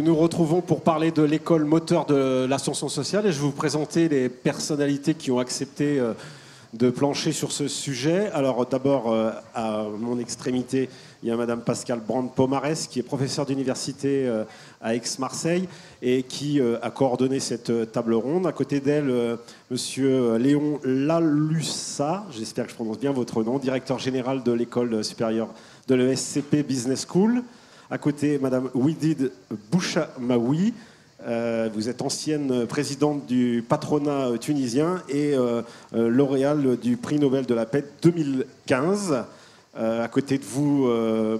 nous retrouvons pour parler de l'école moteur de l'ascension sociale et je vais vous présenter les personnalités qui ont accepté de plancher sur ce sujet. Alors d'abord, à mon extrémité, il y a Madame Pascale Brand-Pomarès qui est professeure d'université à Aix-Marseille et qui a coordonné cette table ronde. À côté d'elle, Monsieur Léon Lalussa, j'espère que je prononce bien votre nom, directeur général de l'école supérieure de l'ESCP Business School. À côté, Madame Ouidid Bouchamaoui, vous êtes ancienne présidente du patronat tunisien et lauréale du prix Nobel de la paix 2015. À côté de vous,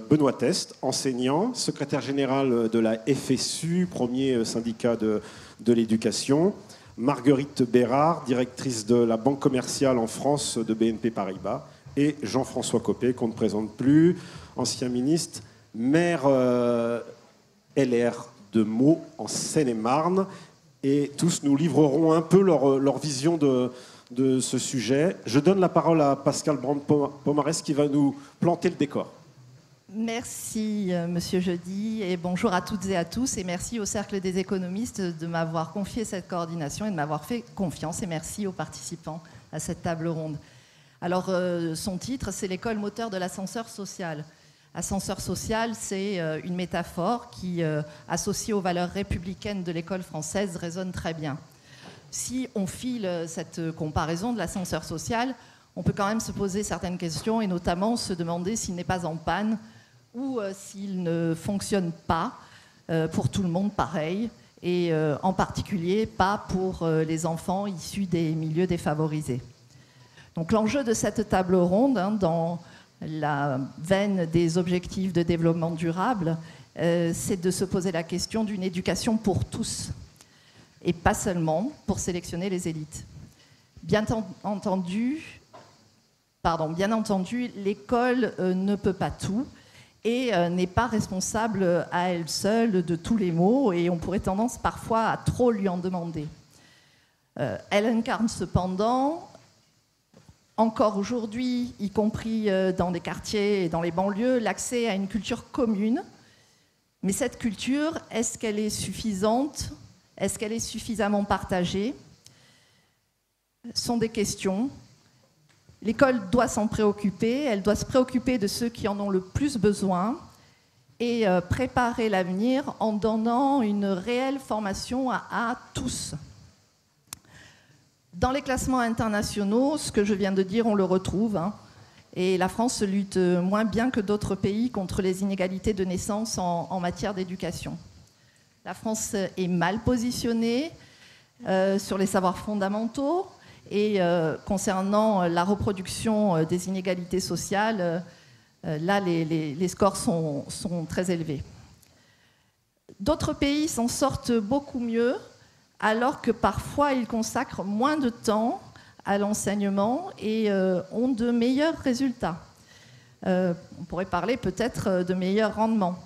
Benoît Test, enseignant, secrétaire général de la FSU, premier syndicat de l'éducation. Marguerite Bérard, directrice de la banque commerciale en France de BNP Paribas. Et Jean-François Copé, qu'on ne présente plus, ancien ministre, maire LR de Meaux en Seine-et-Marne. Et tous nous livreront un peu leur vision de ce sujet. Je donne la parole à Pascale Brand-Pomarès qui va nous planter le décor. Merci Monsieur Jeudi et bonjour à toutes et à tous et merci au Cercle des économistes de m'avoir confié cette coordination et de m'avoir fait confiance et merci aux participants à cette table ronde. Alors son titre c'est l'école moteur de l'ascenseur social. Ascenseur social, c'est une métaphore qui, associée aux valeurs républicaines de l'école française, résonne très bien. Si on file cette comparaison de l'ascenseur social, on peut quand même se poser certaines questions et notamment se demander s'il n'est pas en panne ou s'il ne fonctionne pas pour tout le monde pareil et en particulier pas pour les enfants issus des milieux défavorisés. Donc l'enjeu de cette table ronde, dans la veine des objectifs de développement durable, c'est de se poser la question d'une éducation pour tous et pas seulement pour sélectionner les élites. Bien entendu, l'école ne peut pas tout et n'est pas responsable à elle seule de tous les maux et on pourrait tendance parfois à trop lui en demander. Elle incarne cependant encore aujourd'hui, y compris dans les quartiers et dans les banlieues, l'accès à une culture commune. Mais cette culture, est-ce qu'elle est suffisante? Est-ce qu'elle est suffisamment partagée? Ce sont des questions. L'école doit s'en préoccuper, elle doit se préoccuper de ceux qui en ont le plus besoin et préparer l'avenir en donnant une réelle formation à tous. Dans les classements internationaux, ce que je viens de dire, on le retrouve. Et la France lutte moins bien que d'autres pays contre les inégalités de naissance en matière d'éducation. La France est mal positionnée sur les savoirs fondamentaux et concernant la reproduction des inégalités sociales, là, les scores sont très élevés. D'autres pays s'en sortent beaucoup mieux, alors que parfois ils consacrent moins de temps à l'enseignement et ont de meilleurs résultats. On pourrait parler peut-être de meilleurs rendements.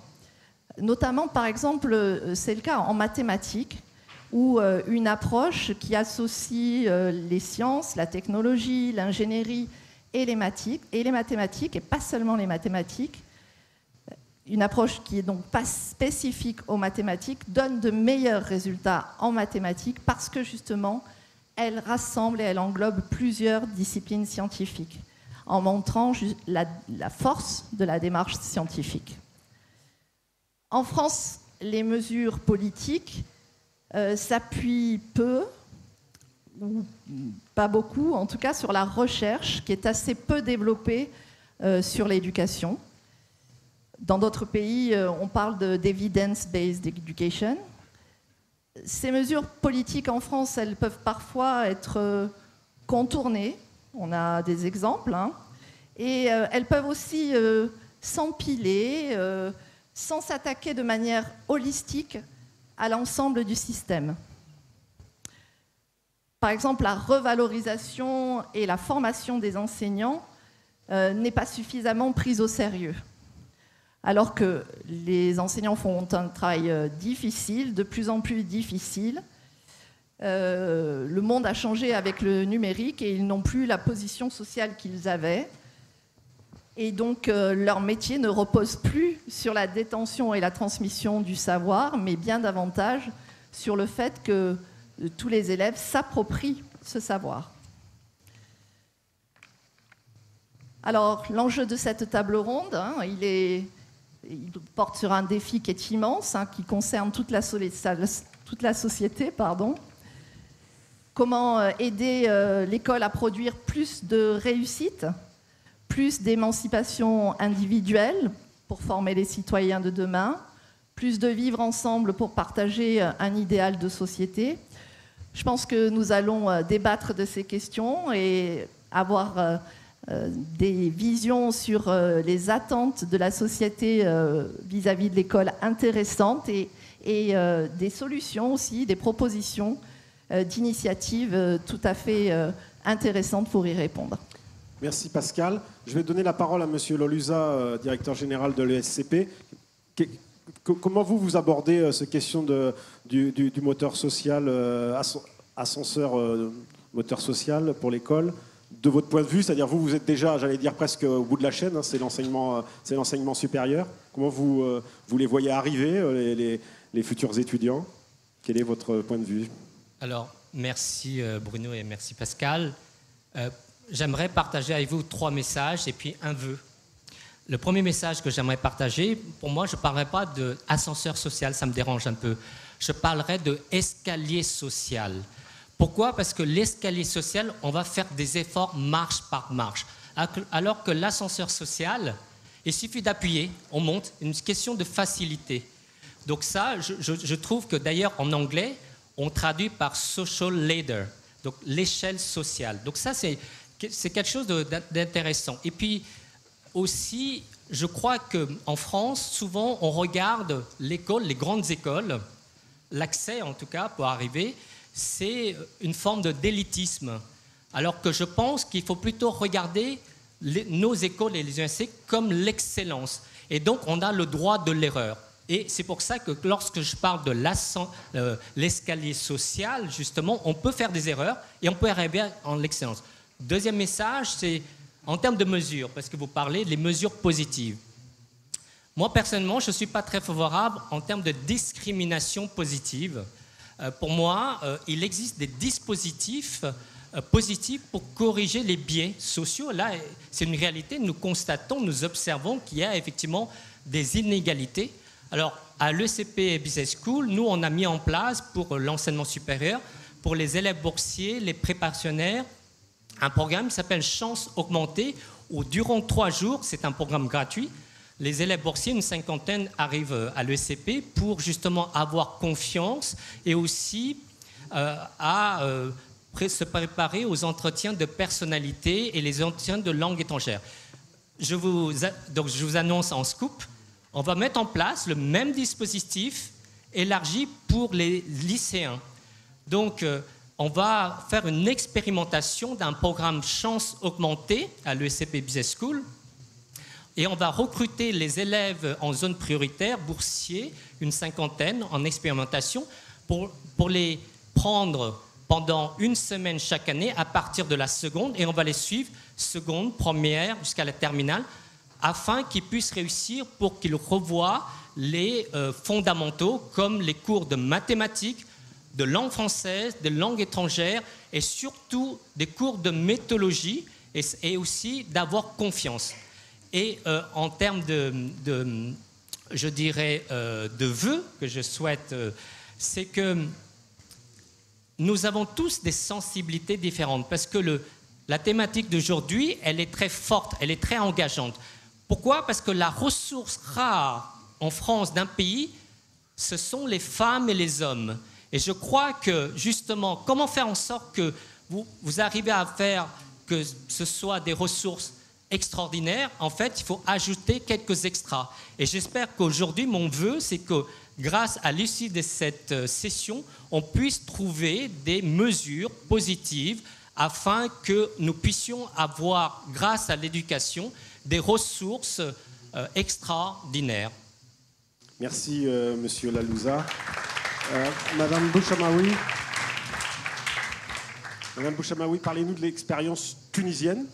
Notamment, par exemple, c'est le cas en mathématiques, où une approche qui associe les sciences, la technologie, l'ingénierie et les mathématiques, et pas seulement les mathématiques, une approche qui n'est donc pas spécifique aux mathématiques, donne de meilleurs résultats en mathématiques parce que justement, elle rassemble et elle englobe plusieurs disciplines scientifiques, en montrant la force de la démarche scientifique. En France, les mesures politiques s'appuient peu, ou pas beaucoup, en tout cas sur la recherche, qui est assez peu développée sur l'éducation. Dans d'autres pays, on parle d'evidence-based education. Ces mesures politiques en France, elles peuvent parfois être contournées. On a des exemples. Et elles peuvent aussi s'empiler sans s'attaquer de manière holistique à l'ensemble du système. Par exemple, la revalorisation et la formation des enseignants n'est pas suffisamment prise au sérieux. Alors que les enseignants font un travail difficile, de plus en plus difficile. Le monde a changé avec le numérique et ils n'ont plus la position sociale qu'ils avaient. Et donc, leur métier ne repose plus sur la détention et la transmission du savoir, mais bien davantage sur le fait que tous les élèves s'approprient ce savoir. Alors, l'enjeu de cette table ronde, il porte sur un défi qui est immense, qui concerne toute la société. Comment aider l'école à produire plus de réussite, plus d'émancipation individuelle pour former les citoyens de demain, plus de vivre ensemble pour partager un idéal de société. Je pense que nous allons débattre de ces questions et avoir des visions sur les attentes de la société vis-à-vis de l'école intéressantes et des solutions aussi, des propositions d'initiatives tout à fait intéressantes pour y répondre. Merci Pascal. Je vais donner la parole à Monsieur Loluza, directeur général de l'ESCP. Comment vous abordez cette question du moteur social, ascenseur moteur social pour l'école, de votre point de vue? C'est-à-dire vous êtes déjà, j'allais dire, presque au bout de la chaîne, c'est l'enseignement supérieur. Comment vous les voyez arriver, les futurs étudiants? Quel est votre point de vue? Alors, merci Bruno et merci Pascal. J'aimerais partager avec vous 3 messages et puis un vœu. Le premier message que j'aimerais partager, pour moi, je ne parlerai pas d'ascenseur social, ça me dérange un peu. Je parlerai d'escalier social. Pourquoi? Parce que l'escalier social, on va faire des efforts marche par marche. Alors que l'ascenseur social, il suffit d'appuyer, on monte, une question de facilité. Donc ça, je trouve que d'ailleurs en anglais, on traduit par social ladder, donc l'échelle sociale. Donc ça, c'est quelque chose d'intéressant. Et puis aussi, je crois qu'en France, souvent, on regarde l'école, les grandes écoles, l'accès en tout cas pour arriver, c'est une forme d'élitisme. Alors que je pense qu'il faut plutôt regarder nos écoles et les universités comme l'excellence. Et donc, on a le droit de l'erreur. Et c'est pour ça que lorsque je parle de l'escalier social, justement, on peut faire des erreurs et on peut arriver en l'excellence. Deuxième message, c'est en termes de mesures, parce que vous parlez des mesures positives. Moi, personnellement, je ne suis pas très favorable en termes de discrimination positive. Pour moi, il existe des dispositifs positifs pour corriger les biais sociaux. Là, c'est une réalité. Nous constatons, nous observons qu'il y a effectivement des inégalités. Alors, à l'ECP Business School, nous, on a mis en place pour l'enseignement supérieur, pour les élèves boursiers, les préparationnaires, un programme qui s'appelle Chance augmentée, où durant 3 jours, c'est un programme gratuit, les élèves boursiers, une 50aine, arrivent à l'ECP pour justement avoir confiance et aussi se préparer aux entretiens de personnalité et les entretiens de langue étrangère. Donc je vous annonce en scoop, on va mettre en place le même dispositif élargi pour les lycéens. Donc, on va faire une expérimentation d'un programme Chance augmentée à l'ESCP Business School et on va recruter les élèves en zone prioritaire, boursiers, une 50aine en expérimentation pour les prendre pendant 1 semaine chaque année à partir de la seconde et on va les suivre seconde, première jusqu'à la terminale afin qu'ils puissent réussir pour qu'ils revoient les fondamentaux comme les cours de mathématiques, de langue française, de langue étrangère et surtout des cours de méthodologie et aussi d'avoir confiance. Et en termes je dirais, de vœux que je souhaite, c'est que nous avons tous des sensibilités différentes parce que la thématique d'aujourd'hui, elle est très forte, elle est très engageante. Pourquoi? Parce que la ressource rare en France d'un pays, ce sont les femmes et les hommes. Et je crois que, justement, comment faire en sorte que vous arrivez à faire que ce soit des ressources extraordinaires? En fait, il faut ajouter quelques extras. Et j'espère qu'aujourd'hui, mon vœu, c'est que grâce à l'issue de cette session, on puisse trouver des mesures positives afin que nous puissions avoir, grâce à l'éducation, des ressources extraordinaires. Merci, Monsieur Loluza. Madame Bouchamaoui. Madame Bouchamaoui, parlez-nous de l'expérience tunisienne.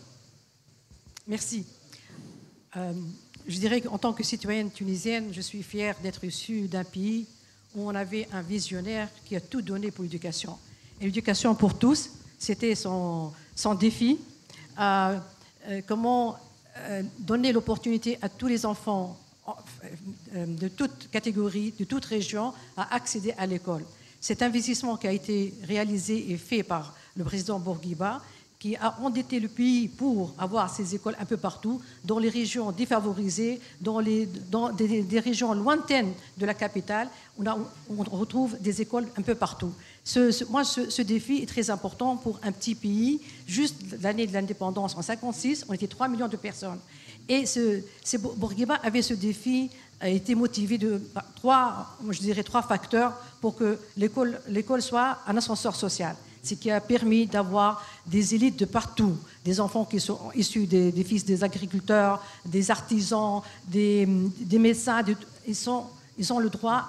Merci. Je dirais qu'en tant que citoyenne tunisienne, je suis fière d'être issue d'un pays où on avait un visionnaire qui a tout donné pour l'éducation. Et l'éducation pour tous, c'était son défi. Comment donner l'opportunité à tous les enfants de toute catégorie, de toute région, à accéder à l'école. Cet investissement qui a été réalisé et fait par le président Bourguiba, qui a endetté le pays pour avoir ces écoles un peu partout, dans les régions défavorisées, dans des régions lointaines de la capitale, on retrouve des écoles un peu partout. Ce défi est très important pour un petit pays. Juste l'année de l'indépendance, en 1956, on était 3 millions de personnes. Et Bourguiba avait ce défi, a été motivé de trois facteurs pour que l'école soit un ascenseur social. Ce qui a permis d'avoir des élites de partout, des enfants qui sont issus des fils des agriculteurs, des artisans, des médecins. Ils ont le droit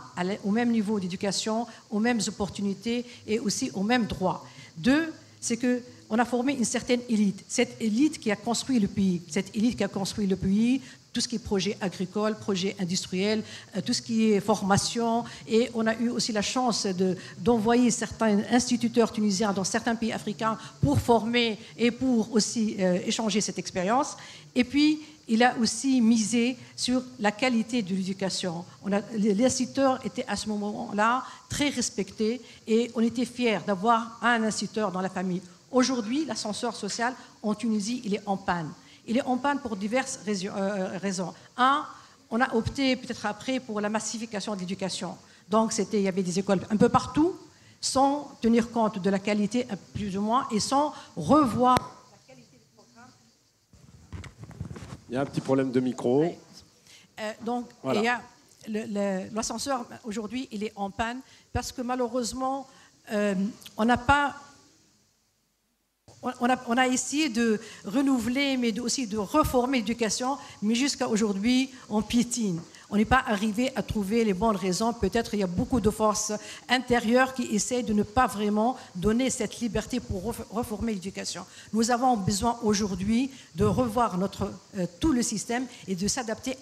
au même niveau d'éducation, aux mêmes opportunités et aussi aux mêmes droits. Deux, c'est qu'on a formé une certaine élite. Cette élite qui a construit le pays. Cette élite qui a construit le pays, tout ce qui est projet agricole, projet industriel, tout ce qui est formation. Et on a eu aussi la chance d'envoyer certains instituteurs tunisiens dans certains pays africains pour former et pour aussi échanger cette expérience. Et puis, il a aussi misé sur la qualité de l'éducation. Les instituteurs étaient à ce moment-là très respectés et on était fiers d'avoir un instituteur dans la famille. Aujourd'hui, l'ascenseur social en Tunisie, il est en panne. Il est en panne pour diverses raisons. Un, on a opté peut-être après pour la massification de l'éducation. Donc, il y avait des écoles un peu partout, sans tenir compte de la qualité, plus ou moins, et sans revoir la qualité du programme. Il y a un petit problème de micro. Oui. Donc, voilà. Il y a l'ascenseur, aujourd'hui, il est en panne parce que malheureusement, on n'a pas... On a essayé de renouveler, mais aussi de reformer l'éducation, mais jusqu'à aujourd'hui, on piétine. On n'est pas arrivé à trouver les bonnes raisons. Peut-être il y a beaucoup de forces intérieures qui essaient de ne pas vraiment donner cette liberté pour reformer l'éducation. Nous avons besoin aujourd'hui de revoir tout le système et de s'adapter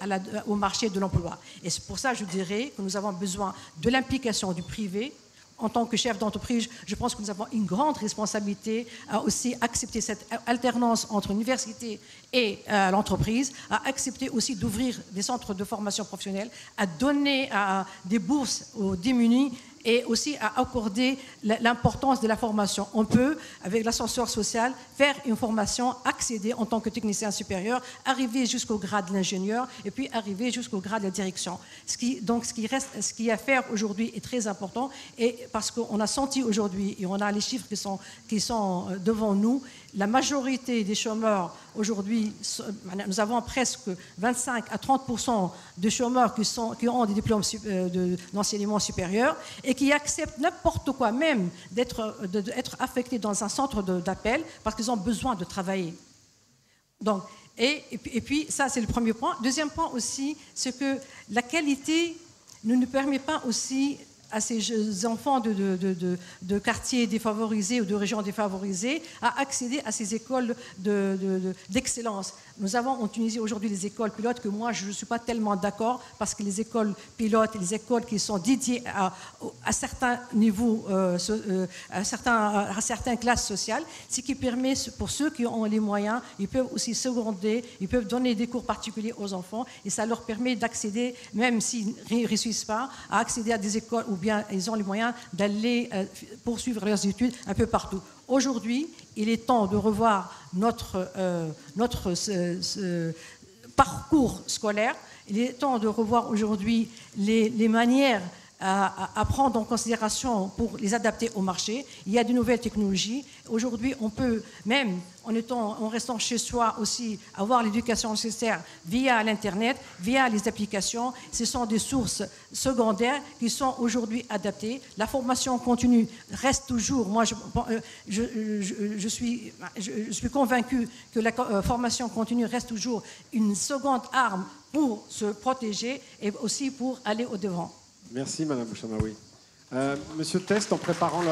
au marché de l'emploi. Et c'est pour ça que je dirais que nous avons besoin de l'implication du privé. En tant que chef d'entreprise, je pense que nous avons une grande responsabilité à aussi accepter cette alternance entre l'université et l'entreprise, à accepter aussi d'ouvrir des centres de formation professionnelle, à donner des bourses aux démunis et aussi à accorder l'importance de la formation. On peut, avec l'ascenseur social, faire une formation, accéder en tant que technicien supérieur, arriver jusqu'au grade de l'ingénieur et puis arriver jusqu'au grade de la direction. Ce qui est à faire aujourd'hui est très important et parce qu'on a senti aujourd'hui, et on a les chiffres qui sont devant nous, la majorité des chômeurs aujourd'hui, nous avons presque 25 à 30% de chômeurs qui ont des diplômes d'enseignement supérieur et qui acceptent n'importe quoi, même d'être affectés dans un centre d'appel parce qu'ils ont besoin de travailler. Donc, et puis, ça, c'est le premier point. Deuxième point aussi, c'est que la qualité ne nous permet pas aussi à ces enfants de quartiers défavorisés ou de régions défavorisées à accéder à ces écoles d'excellence. Nous avons en Tunisie aujourd'hui les écoles pilotes que moi je ne suis pas tellement d'accord parce que les écoles pilotes et les écoles qui sont dédiées à certains niveaux, à certaines classes sociales, ce qui permet pour ceux qui ont les moyens, ils peuvent aussi seconder, ils peuvent donner des cours particuliers aux enfants et ça leur permet d'accéder, même s'ils ne réussissent pas, à accéder à des écoles ou bien ils ont les moyens d'aller poursuivre leurs études un peu partout. Aujourd'hui, il est temps de revoir notre parcours scolaire. Il est temps de revoir aujourd'hui les manières à prendre en considération pour les adapter au marché. Il y a de nouvelles technologies. Aujourd'hui, on peut, même en restant chez soi aussi, avoir l'éducation nécessaire via l'Internet, via les applications. Ce sont des sources secondaires qui sont aujourd'hui adaptées. La formation continue reste toujours, moi je suis convaincu que la formation continue reste toujours une seconde arme pour se protéger et aussi pour aller au-devant. Merci, Madame Bouchamaoui. Monsieur Test, en préparant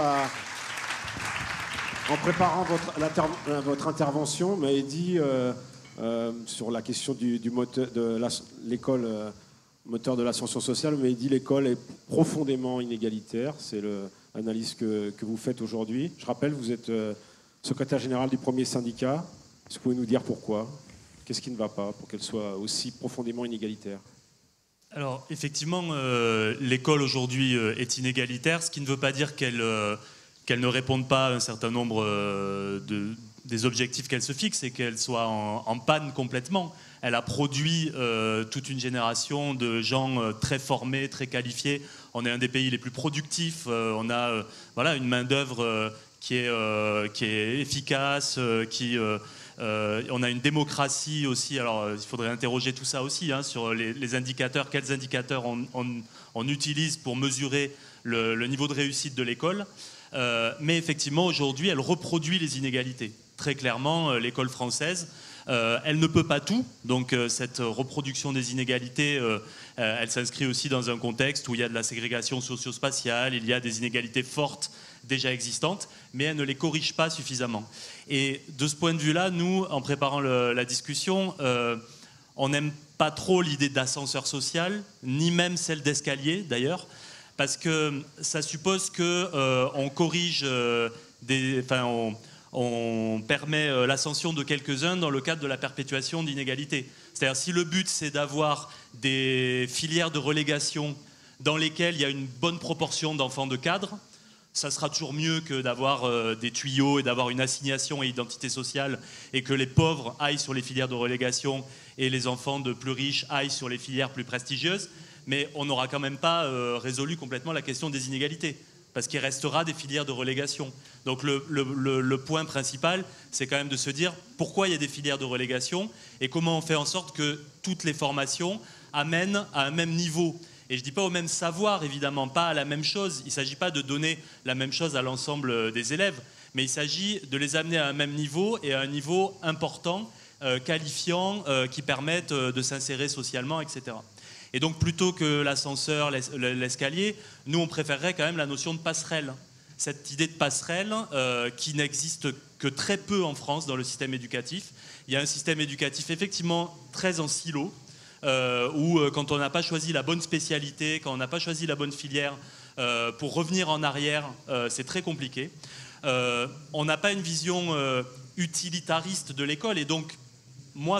votre intervention, m'avait dit sur la question du moteur de l'école moteur de l'ascension sociale. Vous m'avez dit l'école est profondément inégalitaire. C'est l'analyse que vous faites aujourd'hui. Je rappelle, vous êtes secrétaire général du premier syndicat. Est-ce que vous pouvez nous dire pourquoi? Qu'est-ce qui ne va pas pour qu'elle soit aussi profondément inégalitaire? Alors, effectivement, l'école aujourd'hui est inégalitaire, ce qui ne veut pas dire qu'elle ne réponde pas à un certain nombre des objectifs qu'elle se fixe et qu'elle soit en panne complètement. Elle a produit toute une génération de gens très formés, très qualifiés. On est un des pays les plus productifs. On a voilà, une main-d'œuvre qui est efficace, on a une démocratie aussi. Alors, il faudrait interroger tout ça aussi sur les indicateurs. Quels indicateurs on utilise pour mesurer le niveau de réussite de l'école. Mais effectivement, aujourd'hui, elle reproduit les inégalités. Très clairement, l'école française, elle ne peut pas tout. Donc, cette reproduction des inégalités, elle s'inscrit aussi dans un contexte où il y a de la ségrégation socio-spatiale, il y a des inégalités fortes déjà existantes, mais elle ne les corrige pas suffisamment. Et de ce point de vue-là, nous, en préparant la discussion, on n'aime pas trop l'idée d'ascenseur social, ni même celle d'escalier, d'ailleurs, parce que ça suppose qu'on corrige on permet l'ascension de quelques-uns dans le cadre de la perpétuation d'inégalités. C'est-à-dire, si le but, c'est d'avoir des filières de relégation dans lesquelles il y a une bonne proportion d'enfants de cadres, ça sera toujours mieux que d'avoir des tuyaux et d'avoir une assignation et identité sociale et que les pauvres aillent sur les filières de relégation et les enfants de plus riches aillent sur les filières plus prestigieuses. Mais on n'aura quand même pas résolu complètement la question des inégalités, parce qu'il restera des filières de relégation. Donc le point principal, c'est quand même de se dire pourquoi il y a des filières de relégation et comment on fait en sorte que toutes les formations amènent à un même niveau. Et je ne dis pas au même savoir, évidemment, pas à la même chose. Il ne s'agit pas de donner la même chose à l'ensemble des élèves, mais il s'agit de les amener à un même niveau et à un niveau important, qualifiant, qui permettent de s'insérer socialement, etc. Et donc, plutôt que l'ascenseur, l'escalier, nous, on préférerait quand même la notion de passerelle. Cette idée de passerelle qui n'existe que très peu en France dans le système éducatif. Il y a un système éducatif effectivement très en silo, où quand on n'a pas choisi la bonne spécialité, quand on n'a pas choisi la bonne filière, pour revenir en arrière, c'est très compliqué. On n'a pas une vision utilitariste de l'école, et donc,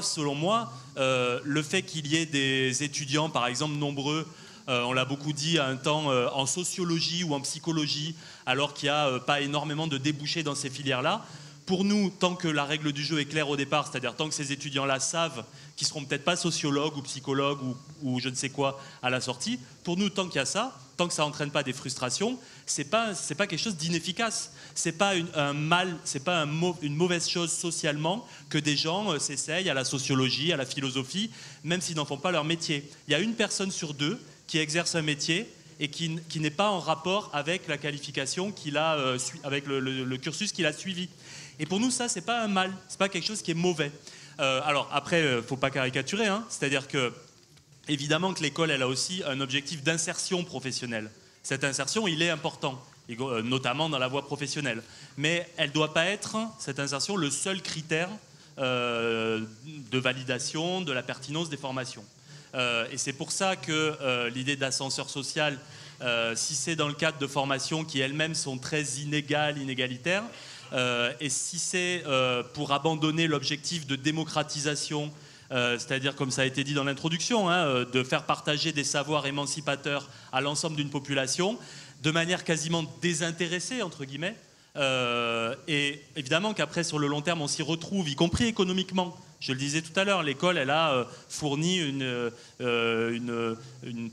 selon moi, le fait qu'il y ait des étudiants, par exemple, nombreux, on l'a beaucoup dit à un temps, en sociologie ou en psychologie, alors qu'il n'y a pas énormément de débouchés dans ces filières-là, pour nous, tant que la règle du jeu est claire au départ, c'est-à-dire tant que ces étudiants-là savent qu'ils ne seront peut-être pas sociologues ou psychologues ou je ne sais quoi à la sortie, pour nous, tant qu'il y a ça, tant que ça n'entraîne pas des frustrations, c'est pas quelque chose d'inefficace. C'est pas un mal, c'est pas une mauvaise chose socialement que des gens s'essayent à la sociologie, à la philosophie, même s'ils n'en font pas leur métier. Il y a une personne sur deux qui exerce un métier et qui n'est pas en rapport avec la qualification qu'il a, avec le cursus qu'il a suivi. Et pour nous, ça, c'est pas un mal, c'est pas quelque chose qui est mauvais. Alors après, faut pas caricaturer, c'est-à-dire que évidemment que l'école, elle a aussi un objectif d'insertion professionnelle. Cette insertion, il est important, notamment dans la voie professionnelle. Mais elle ne doit pas être, cette insertion, le seul critère de validation de la pertinence des formations. Et c'est pour ça que l'idée d'ascenseur social, si c'est dans le cadre de formations qui elles-mêmes sont très inégalitaires, et si c'est pour abandonner l'objectif de démocratisation, c'est-à-dire, comme ça a été dit dans l'introduction, de faire partager des savoirs émancipateurs à l'ensemble d'une population, de manière quasiment désintéressée, entre guillemets, et évidemment qu'après, sur le long terme, on s'y retrouve, y compris économiquement. Je le disais tout à l'heure, l'école, elle a fourni une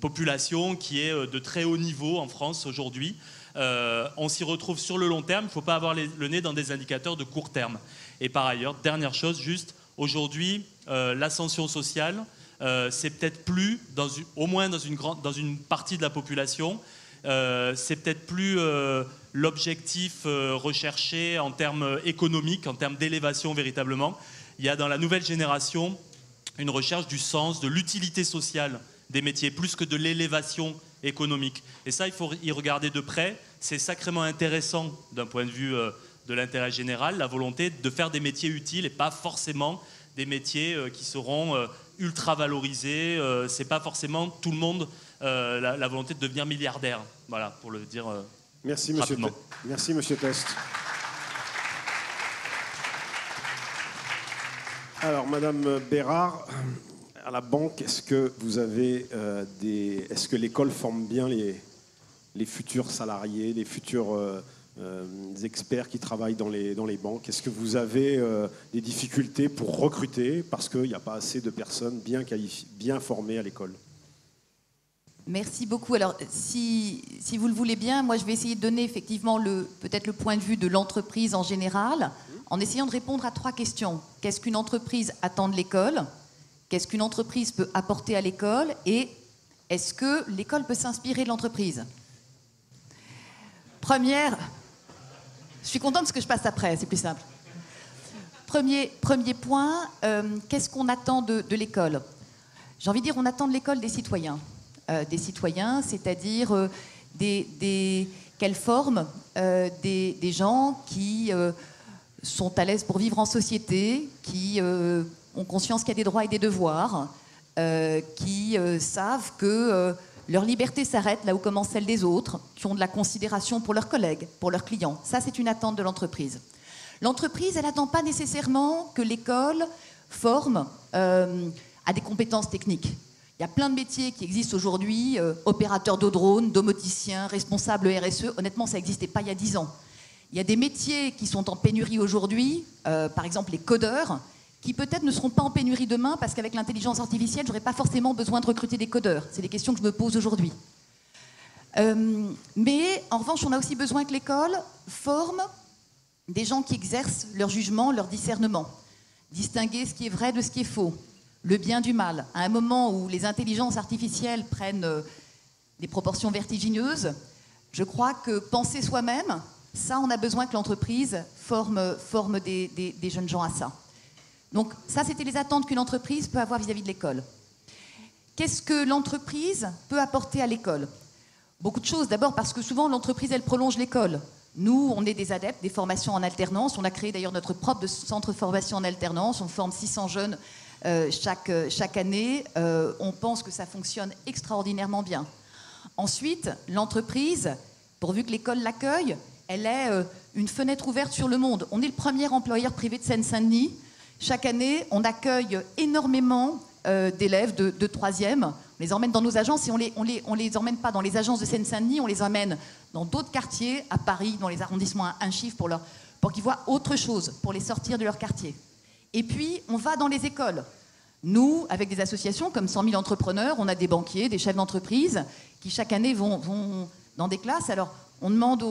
population qui est de très haut niveau en France aujourd'hui. On s'y retrouve sur le long terme, il ne faut pas avoir le nez dans des indicateurs de court terme. Et par ailleurs, dernière chose, juste, aujourd'hui, l'ascension sociale, c'est peut-être plus, au moins dans une partie de la population, c'est peut-être plus l'objectif recherché en termes économiques, en termes d'élévation véritablement. Il y a dans la nouvelle génération une recherche du sens, de l'utilité sociale des métiers, plus que de l'élévation économique. Et ça, il faut y regarder de près. C'est sacrément intéressant d'un point de vue de l'intérêt général, la volonté de faire des métiers utiles et pas forcément des métiers qui seront ultra valorisés. C'est pas forcément tout le monde la volonté de devenir milliardaire. Voilà, pour le dire Merci, rapidement. Merci, monsieur Test. Alors, Madame Bérard, à la banque, est-ce que vous avez est-ce que l'école forme bien les futurs salariés, les futurs experts qui travaillent dans les banques? Est-ce que vous avez des difficultés pour recruter parce qu'il n'y a pas assez de personnes bien qualifiées, bien formées à l'école? Merci beaucoup. Alors, si vous le voulez bien, moi, je vais essayer de donner effectivement peut-être le point de vue de l'entreprise en général, en essayant de répondre à 3 questions. Qu'est-ce qu'une entreprise attend de l'école? Qu'est-ce qu'une entreprise peut apporter à l'école? Et est-ce que l'école peut s'inspirer de l'entreprise? Première, je suis contente parce que je passe après, c'est plus simple. Premier point, qu'est-ce qu'on attend de l'école? J'ai envie de dire, on attend de l'école des citoyens. Des citoyens, c'est-à-dire qu'elle forme des gens qui sont à l'aise pour vivre en société, qui ont conscience qu'il y a des droits et des devoirs, qui savent que leur liberté s'arrête là où commence celle des autres, qui ont de la considération pour leurs collègues, pour leurs clients. Ça, c'est une attente de l'entreprise. L'entreprise, elle n'attend pas nécessairement que l'école forme à des compétences techniques. Il y a plein de métiers qui existent aujourd'hui, opérateurs de drones, domoticiens, responsables RSE. Honnêtement, ça n'existait pas il y a 10 ans. Il y a des métiers qui sont en pénurie aujourd'hui, par exemple les codeurs, qui peut-être ne seront pas en pénurie demain parce qu'avec l'intelligence artificielle, je n'aurai pas forcément besoin de recruter des codeurs. C'est des questions que je me pose aujourd'hui. Mais en revanche, on a aussi besoin que l'école forme des gens qui exercent leur jugement, leur discernement. Distinguer ce qui est vrai de ce qui est faux, le bien du mal. À un moment où les intelligences artificielles prennent des proportions vertigineuses, je crois que penser soi-même, ça, on a besoin que l'entreprise forme des jeunes gens à ça. Donc ça, c'était les attentes qu'une entreprise peut avoir vis-à-vis de l'école. Qu'est-ce que l'entreprise peut apporter à l'école? Beaucoup de choses. D'abord parce que souvent, l'entreprise, elle prolonge l'école. Nous, on est des adeptes des formations en alternance. On a créé d'ailleurs notre propre centre de formation en alternance. On forme 600 jeunes chaque année. On pense que ça fonctionne extraordinairement bien. Ensuite, l'entreprise, pourvu que l'école l'accueille, elle est une fenêtre ouverte sur le monde. On est le premier employeur privé de Seine-Saint-Denis. Chaque année, on accueille énormément d'élèves de 3e. On les emmène dans nos agences et on les emmène pas dans les agences de Seine-Saint-Denis, on les emmène dans d'autres quartiers, à Paris, dans les arrondissements à un chiffre, pour qu'ils voient autre chose, pour les sortir de leur quartier. Et puis, on va dans les écoles. Nous, avec des associations comme 100 000 entrepreneurs, on a des banquiers, des chefs d'entreprise qui chaque année vont dans des classes. Alors, on demande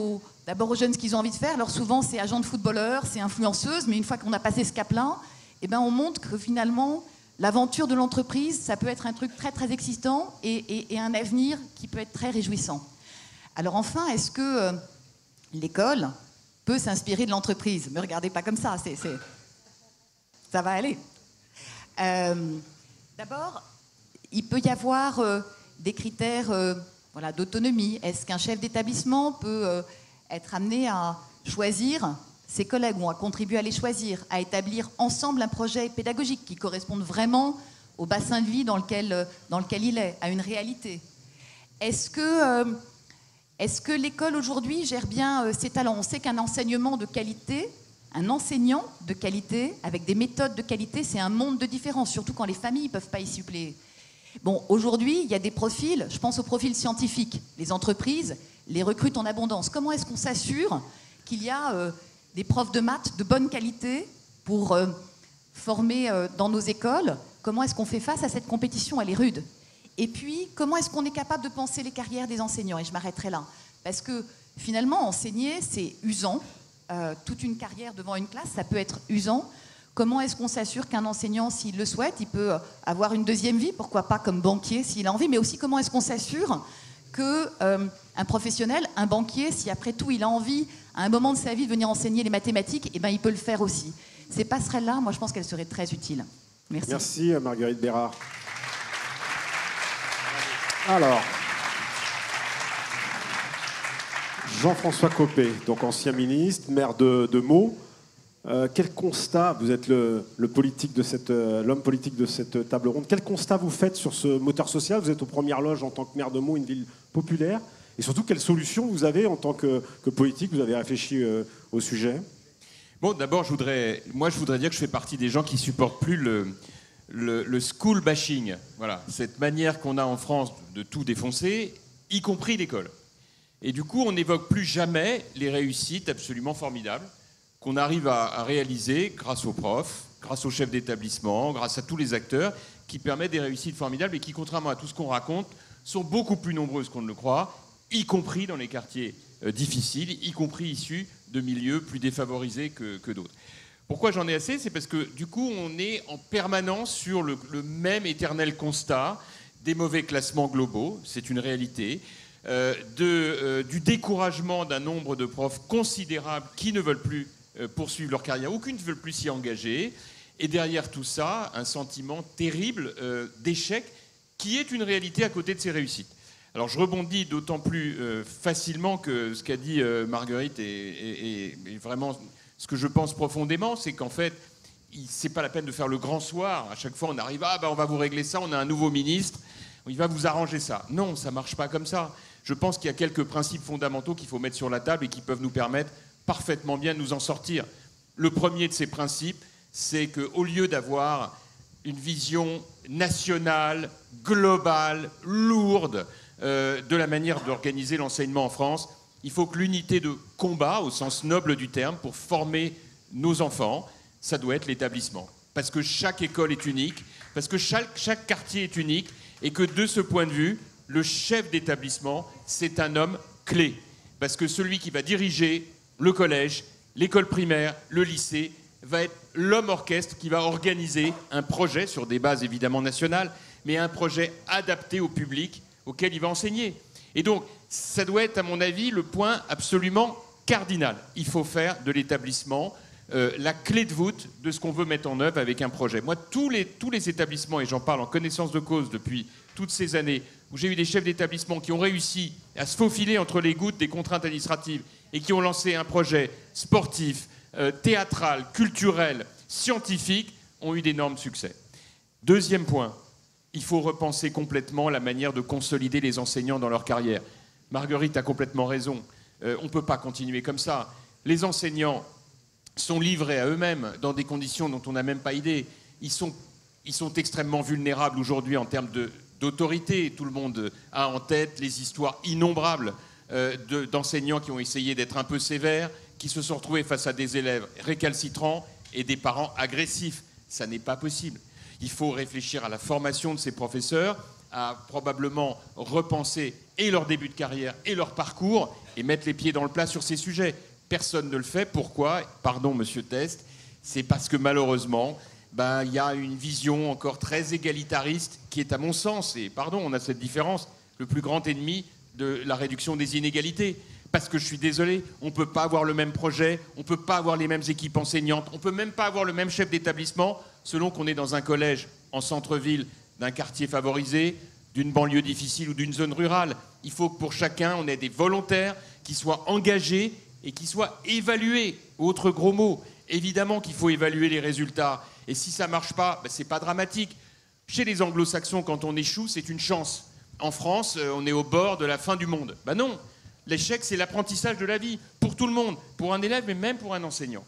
d'abord aux jeunes ce qu'ils ont envie de faire. Alors souvent, c'est agent de footballeur, c'est influenceuse, mais une fois qu'on a passé ce cap-là, eh ben, on montre que finalement, l'aventure de l'entreprise, ça peut être un truc très, très excitant et un avenir qui peut être très réjouissant. Alors enfin, est-ce que l'école peut s'inspirer de l'entreprise? Ne me regardez pas comme ça, ça va aller. D'abord, il peut y avoir des critères d'autonomie. Est-ce qu'un chef d'établissement peut être amené à choisir ses collègues ou à contribuer à les choisir, à établir ensemble un projet pédagogique qui corresponde vraiment au bassin de vie dans lequel il est, à une réalité? Est-ce que l'école aujourd'hui gère bien ses talents? On sait qu'un enseignement de qualité, un enseignant de qualité, avec des méthodes de qualité, c'est un monde de différence, surtout quand les familles ne peuvent pas y suppléer. Bon, aujourd'hui, il y a des profils, je pense aux profils scientifiques. Les entreprises les recrutent en abondance. Comment est-ce qu'on s'assure qu'il y a des profs de maths de bonne qualité pour former dans nos écoles? Comment est-ce qu'on fait face à cette compétition? Elle est rude. Et puis, comment est-ce qu'on est capable de penser les carrières des enseignants? Et je m'arrêterai là. Parce que finalement, enseigner, c'est usant. Toute une carrière devant une classe, ça peut être usant. Comment est-ce qu'on s'assure qu'un enseignant, s'il le souhaite, il peut avoir une deuxième vie? Pourquoi pas comme banquier, s'il a envie? Mais aussi, comment est-ce qu'on s'assure qu'un professionnel, un banquier, si après tout, il a envie, à un moment de sa vie, de venir enseigner les mathématiques, eh ben, il peut le faire aussi. Ces passerelles-là, moi, je pense qu'elles seraient très utiles. Merci. Merci, Marguerite Bérard. Alors, Jean-François Copé, donc ancien ministre, maire de Meaux. Quel constat, vous êtes l'homme politique de cette table ronde, quel constat vous faites sur ce moteur social? Vous êtes aux premières loges en tant que maire de Meaux, une ville populaire. Et surtout, quelles solutions vous avez en tant que politique? Vous avez réfléchi au sujet? Bon, d'abord, je voudrais dire que je fais partie des gens qui supportent plus le school bashing. Voilà, cette manière qu'on a en France de tout défoncer, y compris l'école. Et du coup, on n'évoque plus jamais les réussites absolument formidables qu'on arrive à réaliser grâce aux profs, grâce aux chefs d'établissement, grâce à tous les acteurs, qui permettent des réussites formidables et qui, contrairement à tout ce qu'on raconte, sont beaucoup plus nombreuses qu'on ne le croit, y compris dans les quartiers difficiles, y compris issus de milieux plus défavorisés que d'autres. Pourquoi j'en ai assez? C'est parce que du coup, on est en permanence sur le même éternel constat des mauvais classements globaux, c'est une réalité, du découragement d'un nombre de profs considérables qui ne veulent plus poursuivre leur carrière ou qui ne veulent plus s'y engager. Et derrière tout ça, un sentiment terrible d'échec qui est une réalité à côté de ces réussites. Alors je rebondis d'autant plus facilement que ce qu'a dit Marguerite est vraiment ce que je pense profondément, c'est qu'en fait, c'est pas la peine de faire le grand soir. À chaque fois, on arrive, on va vous régler ça, on a un nouveau ministre, il va vous arranger ça. Non, ça marche pas comme ça. Je pense qu'il y a quelques principes fondamentaux qu'il faut mettre sur la table et qui peuvent nous permettre parfaitement bien de nous en sortir. Le premier de ces principes, c'est qu'au lieu d'avoir une vision nationale, globale, lourde, de la manière d'organiser l'enseignement en France, il faut que l'unité de combat, au sens noble du terme, pour former nos enfants, ça doit être l'établissement. Parce que chaque école est unique, parce que chaque quartier est unique, et que de ce point de vue, le chef d'établissement, c'est un homme clé. Parce que celui qui va diriger le collège, l'école primaire, le lycée, va être l'homme orchestre qui va organiser un projet sur des bases évidemment nationales, mais un projet adapté au public auquel il va enseigner. Et donc, ça doit être, à mon avis, le point absolument cardinal. Il faut faire de l'établissement la clé de voûte de ce qu'on veut mettre en œuvre avec un projet. Moi, tous les établissements, et j'en parle en connaissance de cause depuis toutes ces années, où j'ai eu des chefs d'établissement qui ont réussi à se faufiler entre les gouttes des contraintes administratives et qui ont lancé un projet sportif, théâtral, culturel, scientifique, ont eu d'énormes succès. Deuxième point, il faut repenser complètement la manière de consolider les enseignants dans leur carrière. Marguerite a complètement raison. On ne peut pas continuer comme ça. Les enseignants sont livrés à eux-mêmes dans des conditions dont on n'a même pas idée. Ils sont extrêmement vulnérables aujourd'hui en termes d'autorité. Tout le monde a en tête les histoires innombrables d'enseignants qui ont essayé d'être un peu sévères, qui se sont retrouvés face à des élèves récalcitrants et des parents agressifs. Ça n'est pas possible. Il faut réfléchir à la formation de ces professeurs, à probablement repenser et leur début de carrière et leur parcours et mettre les pieds dans le plat sur ces sujets. Personne ne le fait. Pourquoi? Pardon, monsieur Test. C'est parce que malheureusement, il y a une vision encore très égalitariste qui est, à mon sens, et pardon, on a cette différence, le plus grand ennemi de la réduction des inégalités. Parce que je suis désolé, on ne peut pas avoir le même projet, on ne peut pas avoir les mêmes équipes enseignantes, on ne peut même pas avoir le même chef d'établissement selon qu'on est dans un collège en centre-ville, d'un quartier favorisé, d'une banlieue difficile ou d'une zone rurale. Il faut que pour chacun, on ait des volontaires qui soient engagés et qui soient évalués. Autre gros mot, évidemment qu'il faut évaluer les résultats. Et si ça ne marche pas, ce n'est pas dramatique. Chez les anglo-saxons, quand on échoue, c'est une chance. En France, on est au bord de la fin du monde. Non. L'échec, c'est l'apprentissage de la vie, pour tout le monde, pour un élève, mais même pour un enseignant.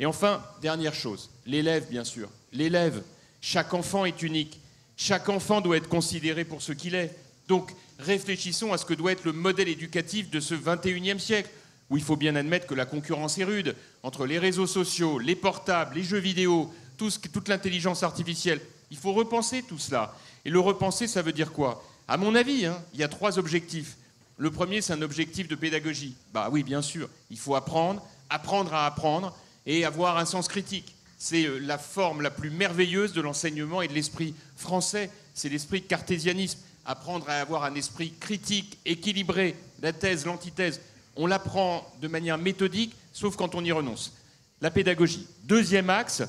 Et enfin, dernière chose, l'élève, bien sûr. L'élève, chaque enfant est unique. Chaque enfant doit être considéré pour ce qu'il est. Donc, réfléchissons à ce que doit être le modèle éducatif de ce 21e siècle, où il faut bien admettre que la concurrence est rude, entre les réseaux sociaux, les portables, les jeux vidéo, toute l'intelligence artificielle. Il faut repenser tout cela. Et le repenser, ça veut dire quoi? À mon avis, il y a 3 objectifs. Le premier, c'est un objectif de pédagogie. Oui, bien sûr, il faut apprendre à apprendre et avoir un sens critique. C'est la forme la plus merveilleuse de l'enseignement et de l'esprit français. C'est l'esprit cartésianisme. Apprendre à avoir un esprit critique, équilibré, la thèse, l'antithèse. On l'apprend de manière méthodique, sauf quand on y renonce. La pédagogie. Deuxième axe,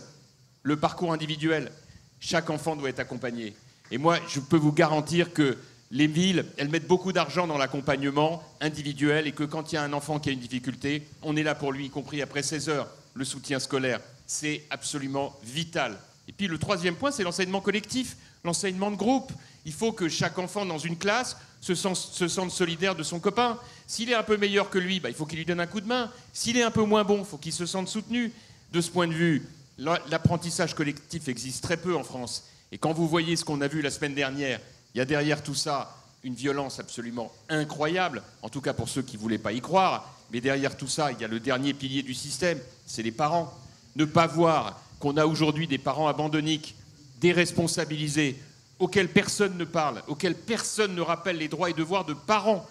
le parcours individuel. Chaque enfant doit être accompagné. Et moi, je peux vous garantir que les villes, elles mettent beaucoup d'argent dans l'accompagnement individuel et que quand il y a un enfant qui a une difficulté, on est là pour lui, y compris après 16 heures. le soutien scolaire. C'est absolument vital. Et puis le troisième point, c'est l'enseignement collectif, l'enseignement de groupe. Il faut que chaque enfant dans une classe se sente solidaire de son copain. S'il est un peu meilleur que lui, il faut qu'il lui donne un coup de main. S'il est un peu moins bon, il faut qu'il se sente soutenu. De ce point de vue, l'apprentissage collectif existe très peu en France. Et quand vous voyez ce qu'on a vu la semaine dernière, il y a derrière tout ça une violence absolument incroyable, en tout cas pour ceux qui ne voulaient pas y croire. Mais derrière tout ça, il y a le dernier pilier du système, c'est les parents. Ne pas voir qu'on a aujourd'hui des parents abandonniques, déresponsabilisés, auxquels personne ne parle, auxquels personne ne rappelle les droits et devoirs de parents.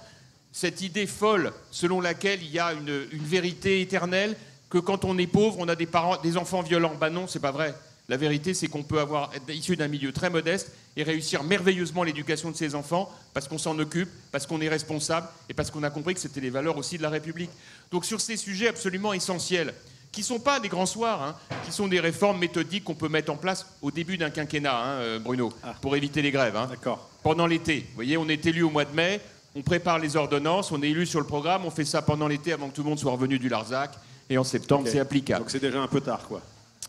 Cette idée folle selon laquelle il y a une vérité éternelle, que quand on est pauvre, on a des enfants violents. Ben non, c'est pas vrai. La vérité, c'est qu'on peut être issu d'un milieu très modeste et réussir merveilleusement l'éducation de ses enfants parce qu'on s'en occupe, parce qu'on est responsable et parce qu'on a compris que c'était les valeurs aussi de la République. Donc sur ces sujets absolument essentiels, qui ne sont pas des grands soirs, qui sont des réformes méthodiques qu'on peut mettre en place au début d'un quinquennat, Bruno, pour éviter les grèves. D'accord. Pendant l'été. Vous voyez, on est élu au mois de mai, on prépare les ordonnances, on est élu sur le programme, on fait ça pendant l'été avant que tout le monde soit revenu du Larzac, et en septembre, c'est applicable. Donc c'est déjà un peu tard, quoi.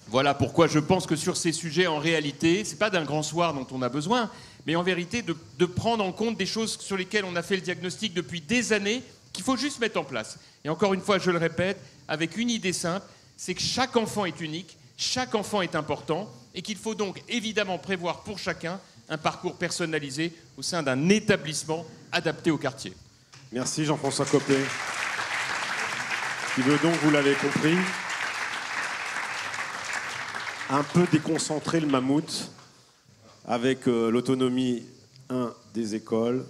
Voilà pourquoi je pense que sur ces sujets, en réalité, ce n'est pas d'un grand soir dont on a besoin, mais en vérité de prendre en compte des choses sur lesquelles on a fait le diagnostic depuis des années, qu'il faut juste mettre en place. Et encore une fois, je le répète, avec une idée simple, c'est que chaque enfant est unique, chaque enfant est important, et qu'il faut donc évidemment prévoir pour chacun un parcours personnalisé au sein d'un établissement adapté au quartier. Merci Jean-François Copé. Qui veut donc, vous l'avez compris, un peu déconcentrer le mammouth avec l'autonomie des écoles,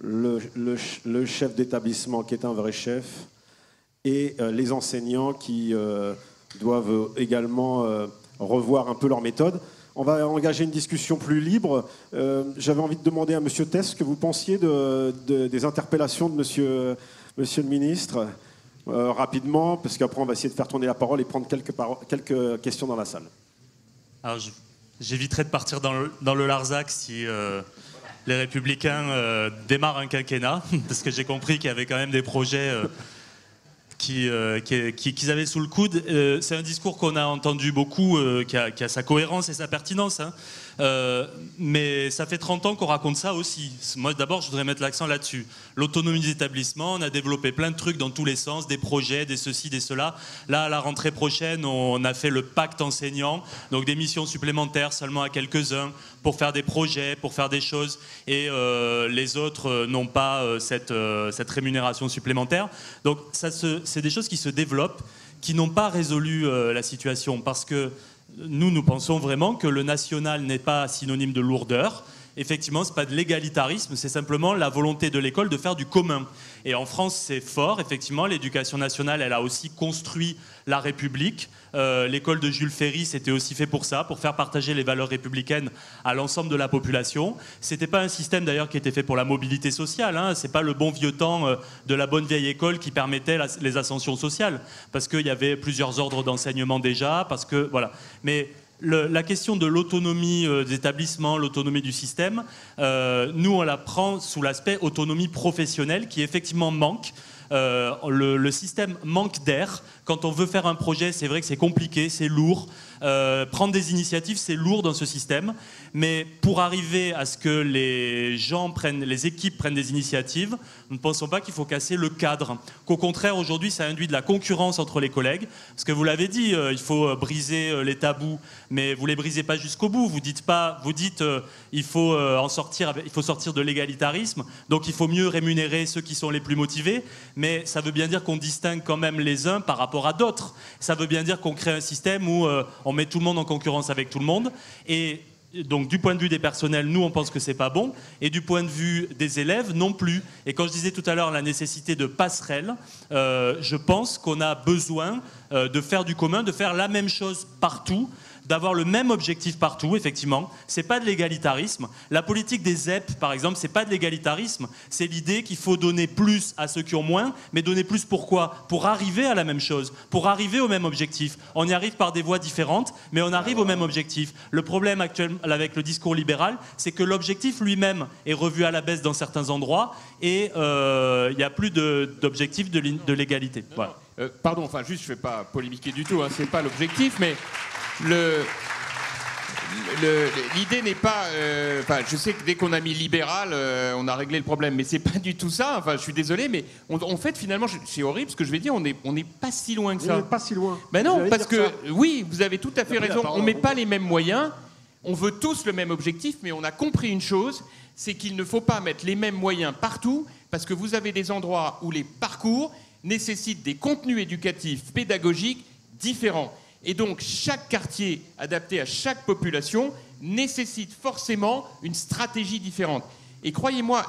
le chef d'établissement qui est un vrai chef et les enseignants qui doivent également revoir un peu leur méthode. On va engager une discussion plus libre. J'avais envie de demander à M. Tess ce que vous pensiez des interpellations de monsieur le ministre, rapidement, parce qu'après on va essayer de faire tourner la parole et prendre quelques questions dans la salle. Alors, j'éviterai de partir dans le Larzac si les Républicains démarrent un quinquennat, parce que j'ai compris qu'il y avait quand même des projets qu'ils avaient sous le coude. C'est un discours qu'on a entendu beaucoup, qui a sa cohérence et sa pertinence. Mais ça fait 30 ans qu'on raconte ça aussi. Moi, d'abord, je voudrais mettre l'accent là-dessus. L'autonomie des établissements, on a développé plein de trucs dans tous les sens, des projets, des ceci, des cela. Là, à la rentrée prochaine, on a fait le pacte enseignant, donc des missions supplémentaires seulement à quelques-uns pour faire des projets, pour faire des choses, et les autres n'ont pas cette rémunération supplémentaire. Donc, c'est des choses qui se développent, qui n'ont pas résolu la situation, parce que nous pensons vraiment que le national n'est pas synonyme de lourdeur. Effectivement, ce n'est pas de l'égalitarisme, c'est simplement la volonté de l'école de faire du commun. Et en France, c'est fort. Effectivement, l'éducation nationale, elle a aussi construit la République. L'école de Jules Ferry, c'était aussi fait pour ça, pour faire partager les valeurs républicaines à l'ensemble de la population. C'était pas un système d'ailleurs qui était fait pour la mobilité sociale. C'est pas le bon vieux temps de la bonne vieille école qui permettait les ascensions sociales, parce qu'il y avait plusieurs ordres d'enseignement déjà, parce que voilà. Mais la question de l'autonomie des établissements, l'autonomie du système, nous on la prend sous l'aspect autonomie professionnelle qui effectivement manque. Le système manque d'air. Quand on veut faire un projet, c'est vrai que c'est compliqué, c'est lourd. Prendre des initiatives, c'est lourd dans ce système. Mais pour arriver à ce que les équipes prennent des initiatives, nous ne pensons pas qu'il faut casser le cadre. Qu'au contraire, aujourd'hui, ça induit de la concurrence entre les collègues. Parce que vous l'avez dit, il faut briser les tabous, mais vous ne les brisez pas jusqu'au bout. Vous dites il faut sortir de l'égalitarisme, donc il faut mieux rémunérer ceux qui sont les plus motivés. Mais ça veut bien dire qu'on distingue quand même les uns par rapport à d'autres. Ça veut bien dire qu'on crée un système où on met tout le monde en concurrence avec tout le monde. Et donc du point de vue des personnels, nous on pense que c'est pas bon, et du point de vue des élèves non plus. Et quand je disais tout à l'heure la nécessité de passerelle, je pense qu'on a besoin de faire du commun, de faire la même chose partout, d'avoir le même objectif partout, effectivement. C'est pas de l'égalitarisme. La politique des ZEP, par exemple, c'est pas de l'égalitarisme. C'est l'idée qu'il faut donner plus à ceux qui ont moins, mais donner plus pourquoi ? Pour arriver à la même chose, pour arriver au même objectif. On y arrive par des voies différentes, mais on arrive au même objectif. Le problème actuel avec le discours libéral, c'est que l'objectif lui-même est revu à la baisse dans certains endroits, et il n'y a plus d'objectif de l'égalité. Voilà. pardon, enfin juste, je ne vais pas polémiquer du tout, hein, c'est pas l'objectif, mais l'idée n'est pas... je sais que dès qu'on a mis libéral, on a réglé le problème, mais c'est pas du tout ça. Enfin, je suis désolé, mais en fait, finalement, c'est horrible ce que je vais dire, on n'est pas si loin que ça. On n'est pas si loin. Ben non, parce que, oui, vous avez tout à fait raison, on ne met pas les mêmes moyens, on veut tous le même objectif, mais on a compris une chose, c'est qu'il ne faut pas mettre les mêmes moyens partout, parce que vous avez des endroits où les parcours nécessitent des contenus éducatifs, pédagogiques différents. Et donc, chaque quartier adapté à chaque population nécessite forcément une stratégie différente. Et croyez-moi,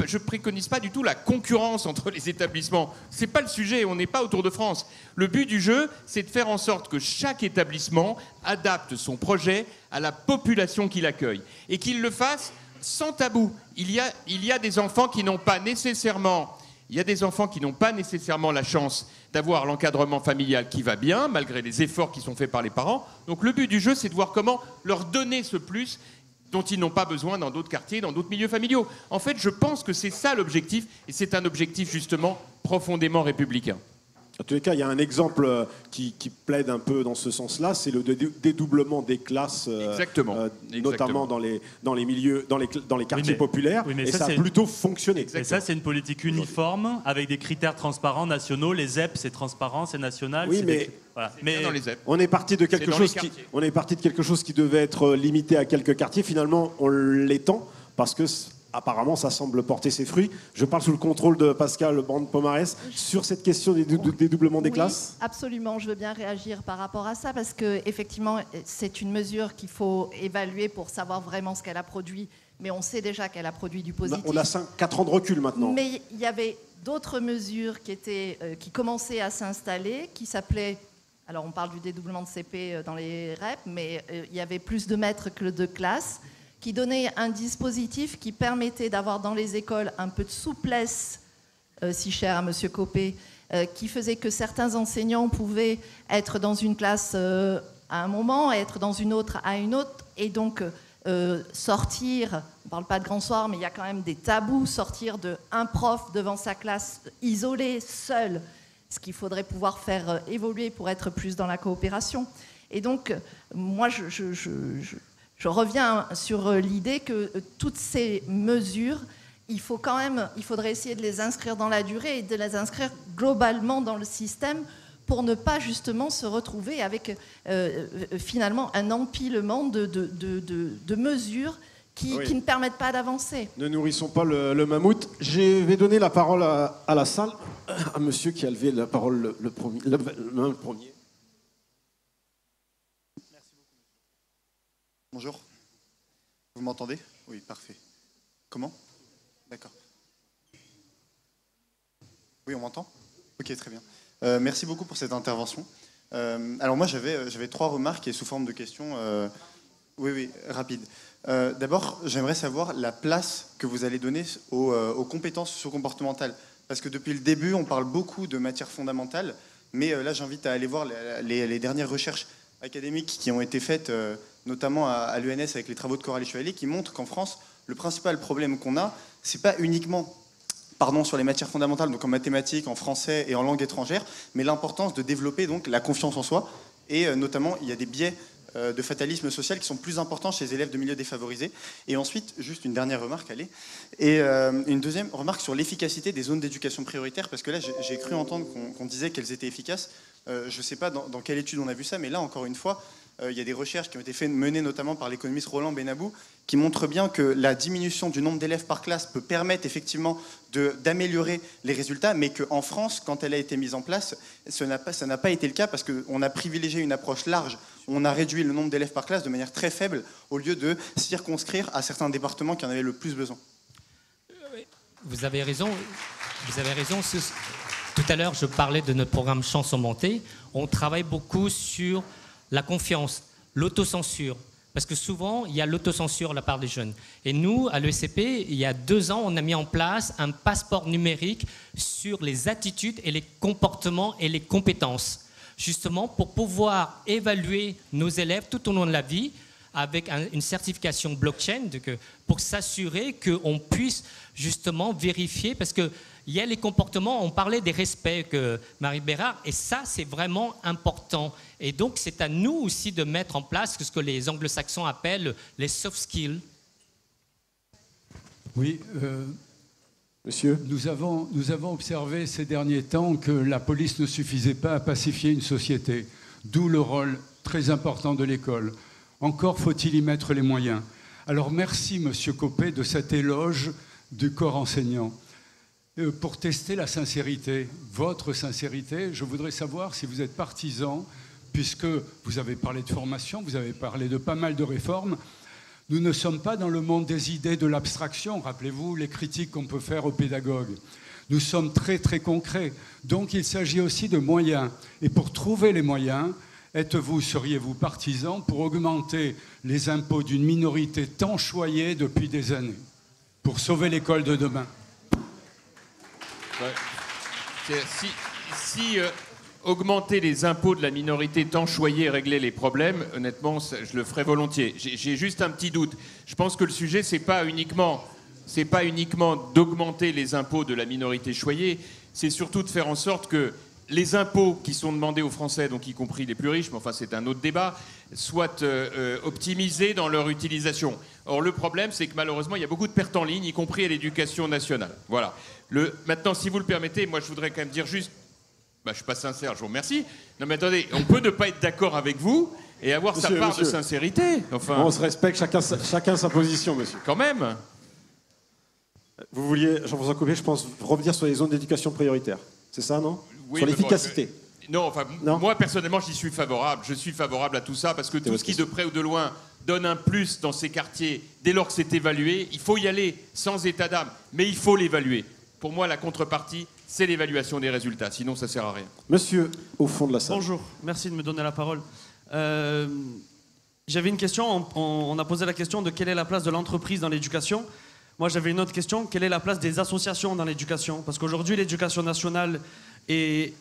je ne préconise pas du tout la concurrence entre les établissements. Ce n'est pas le sujet, on n'est pas autour de France. Le but du jeu, c'est de faire en sorte que chaque établissement adapte son projet à la population qu'il accueille. Et qu'il le fasse sans tabou. Il y a des enfants qui n'ont pas nécessairement... Il y a des enfants qui n'ont pas nécessairement la chance d'avoir l'encadrement familial qui va bien, malgré les efforts qui sont faits par les parents. Donc le but du jeu, c'est de voir comment leur donner ce plus dont ils n'ont pas besoin dans d'autres quartiers, dans d'autres milieux familiaux. En fait, je pense que c'est ça l'objectif, et c'est un objectif justement profondément républicain. En tous les cas, il y a un exemple qui plaide un peu dans ce sens-là, c'est le dédoublement des classes, notamment dans les milieux, dans les quartiers populaires, et ça a plutôt fonctionné. Et ça, c'est une politique uniforme, avec des critères transparents nationaux. Les ZEP, c'est transparent, c'est national. Oui, mais dans les ZEP. On est parti de quelque chose qui devait être limité à quelques quartiers. Finalement, on l'étend parce que apparemment, ça semble porter ses fruits. Je parle sous le contrôle de Pascal Brand-Pomarès sur cette question des dédoublements des classes. Absolument, je veux bien réagir par rapport à ça parce que effectivement, c'est une mesure qu'il faut évaluer pour savoir vraiment ce qu'elle a produit. Mais on sait déjà qu'elle a produit du positif. On a 4 ans de recul maintenant. Mais il y avait d'autres mesures qui commençaient à s'installer, qui s'appelaient... Alors, on parle du dédoublement de CP dans les REP, mais il y avait plus de maîtres que de classes, qui donnait un dispositif qui permettait d'avoir dans les écoles un peu de souplesse, si cher à M. Copé, qui faisait que certains enseignants pouvaient être dans une classe à un moment, être dans une autre à une autre, et donc sortir, on ne parle pas de grand soir, mais il y a quand même des tabous, sortir d'un prof devant sa classe, isolé, seul, ce qu'il faudrait pouvoir faire évoluer pour être plus dans la coopération. Et donc, moi, je reviens sur l'idée que toutes ces mesures, il faudrait essayer de les inscrire dans la durée et de les inscrire globalement dans le système pour ne pas justement se retrouver avec finalement un empilement de mesures qui ne permettent pas d'avancer. Ne nourrissons pas le mammouth. Je vais donner la parole à la salle, à monsieur qui a levé la parole le premier. Bonjour. Vous m'entendez? Oui, parfait. Comment? D'accord. Oui, on m'entend? Ok, très bien. Merci beaucoup pour cette intervention. Alors moi, j'avais 3 remarques et sous forme de questions. Oui, rapide. D'abord, j'aimerais savoir la place que vous allez donner aux compétences socio-comportementales. Parce que depuis le début, on parle beaucoup de matières fondamentales, mais là, j'invite à aller voir les dernières recherches académiques qui ont été faites, notamment à l'ENS avec les travaux de Coralie Chevalier, qui montrent qu'en France, le principal problème qu'on a, c'est pas uniquement sur les matières fondamentales, donc en mathématiques, en français et en langue étrangère, mais l'importance de développer donc la confiance en soi. Et notamment, il y a des biais de fatalisme social qui sont plus importants chez les élèves de milieux défavorisés. Et ensuite, juste une dernière remarque, allez. Et une deuxième remarque sur l'efficacité des zones d'éducation prioritaire, parce que là, j'ai cru entendre qu'on disait qu'elles étaient efficaces. Je ne sais pas dans quelle étude on a vu ça, mais là, encore une fois, il y a des recherches qui ont été menées notamment par l'économiste Roland Benabou, qui montrent bien que la diminution du nombre d'élèves par classe peut permettre effectivement d'améliorer les résultats, mais qu'en France, quand elle a été mise en place, ça n'a pas été le cas parce qu'on a privilégié une approche large. On a réduit le nombre d'élèves par classe de manière très faible au lieu de circonscrire à certains départements qui en avaient le plus besoin. Vous avez raison. Tout à l'heure, je parlais de notre programme Chanson Montée. On travaille beaucoup sur la confiance, l'autocensure. Parce que souvent, il y a l'autocensure de la part des jeunes. Et nous, à l'ESCP, il y a 2 ans, on a mis en place un passeport numérique sur les attitudes et les comportements et les compétences. Justement, pour pouvoir évaluer nos élèves tout au long de la vie, avec une certification blockchain pour s'assurer qu'on puisse justement vérifier, parce qu'il y a les comportements, on parlait des respects que Marie Bérard, et ça c'est vraiment important. Et donc c'est à nous aussi de mettre en place ce que les anglo-saxons appellent les soft skills. Oui, Monsieur ? Nous avons observé ces derniers temps que la police ne suffisait pas à pacifier une société, d'où le rôle très important de l'école. Encore faut-il y mettre les moyens. Alors merci, Monsieur Copé, de cet éloge du corps enseignant. Pour tester la sincérité, votre sincérité, je voudrais savoir si vous êtes partisan, puisque vous avez parlé de formation, vous avez parlé de pas mal de réformes. Nous ne sommes pas dans le monde des idées, de l'abstraction. Rappelez-vous les critiques qu'on peut faire aux pédagogues. Nous sommes très, très concrets. Donc, il s'agit aussi de moyens. Et pour trouver les moyens, seriez-vous partisan pour augmenter les impôts d'une minorité tant choyée depuis des années, pour sauver l'école de demain? Si augmenter les impôts de la minorité tant choyée et régler les problèmes, honnêtement, je le ferais volontiers. J'ai juste un petit doute. Je pense que le sujet, c'est pas uniquement d'augmenter les impôts de la minorité choyée, c'est surtout de faire en sorte que les impôts qui sont demandés aux Français, donc y compris les plus riches, mais enfin c'est un autre débat, soient optimisés dans leur utilisation. Or le problème, c'est que malheureusement, il y a beaucoup de pertes en ligne, y compris à l'éducation nationale. Voilà. Maintenant, si vous le permettez, moi je voudrais quand même dire juste, je ne suis pas sincère, je vous remercie. Non mais attendez, on peut ne pas être d'accord avec vous et avoir sa part de sincérité. Enfin, on se respecte, chacun sa position, monsieur. Quand même. Vous vouliez, Jean-François Copé, je pense, revenir sur les zones d'éducation prioritaire. C'est ça, non? Oui, sur l'efficacité. Non, moi personnellement, j'y suis favorable. Je suis favorable à tout ça parce que tout ce qui, de près ou de loin, donne un plus dans ces quartiers, dès lors que c'est évalué, il faut y aller sans état d'âme, mais il faut l'évaluer. Pour moi, la contrepartie, c'est l'évaluation des résultats. Sinon, ça ne sert à rien. Monsieur, au fond de la salle. Bonjour, merci de me donner la parole. J'avais une question, on a posé la question de quelle est la place de l'entreprise dans l'éducation. Moi, j'avais une autre question, quelle est la place des associations dans l'éducation? Parce qu'aujourd'hui, l'éducation nationale est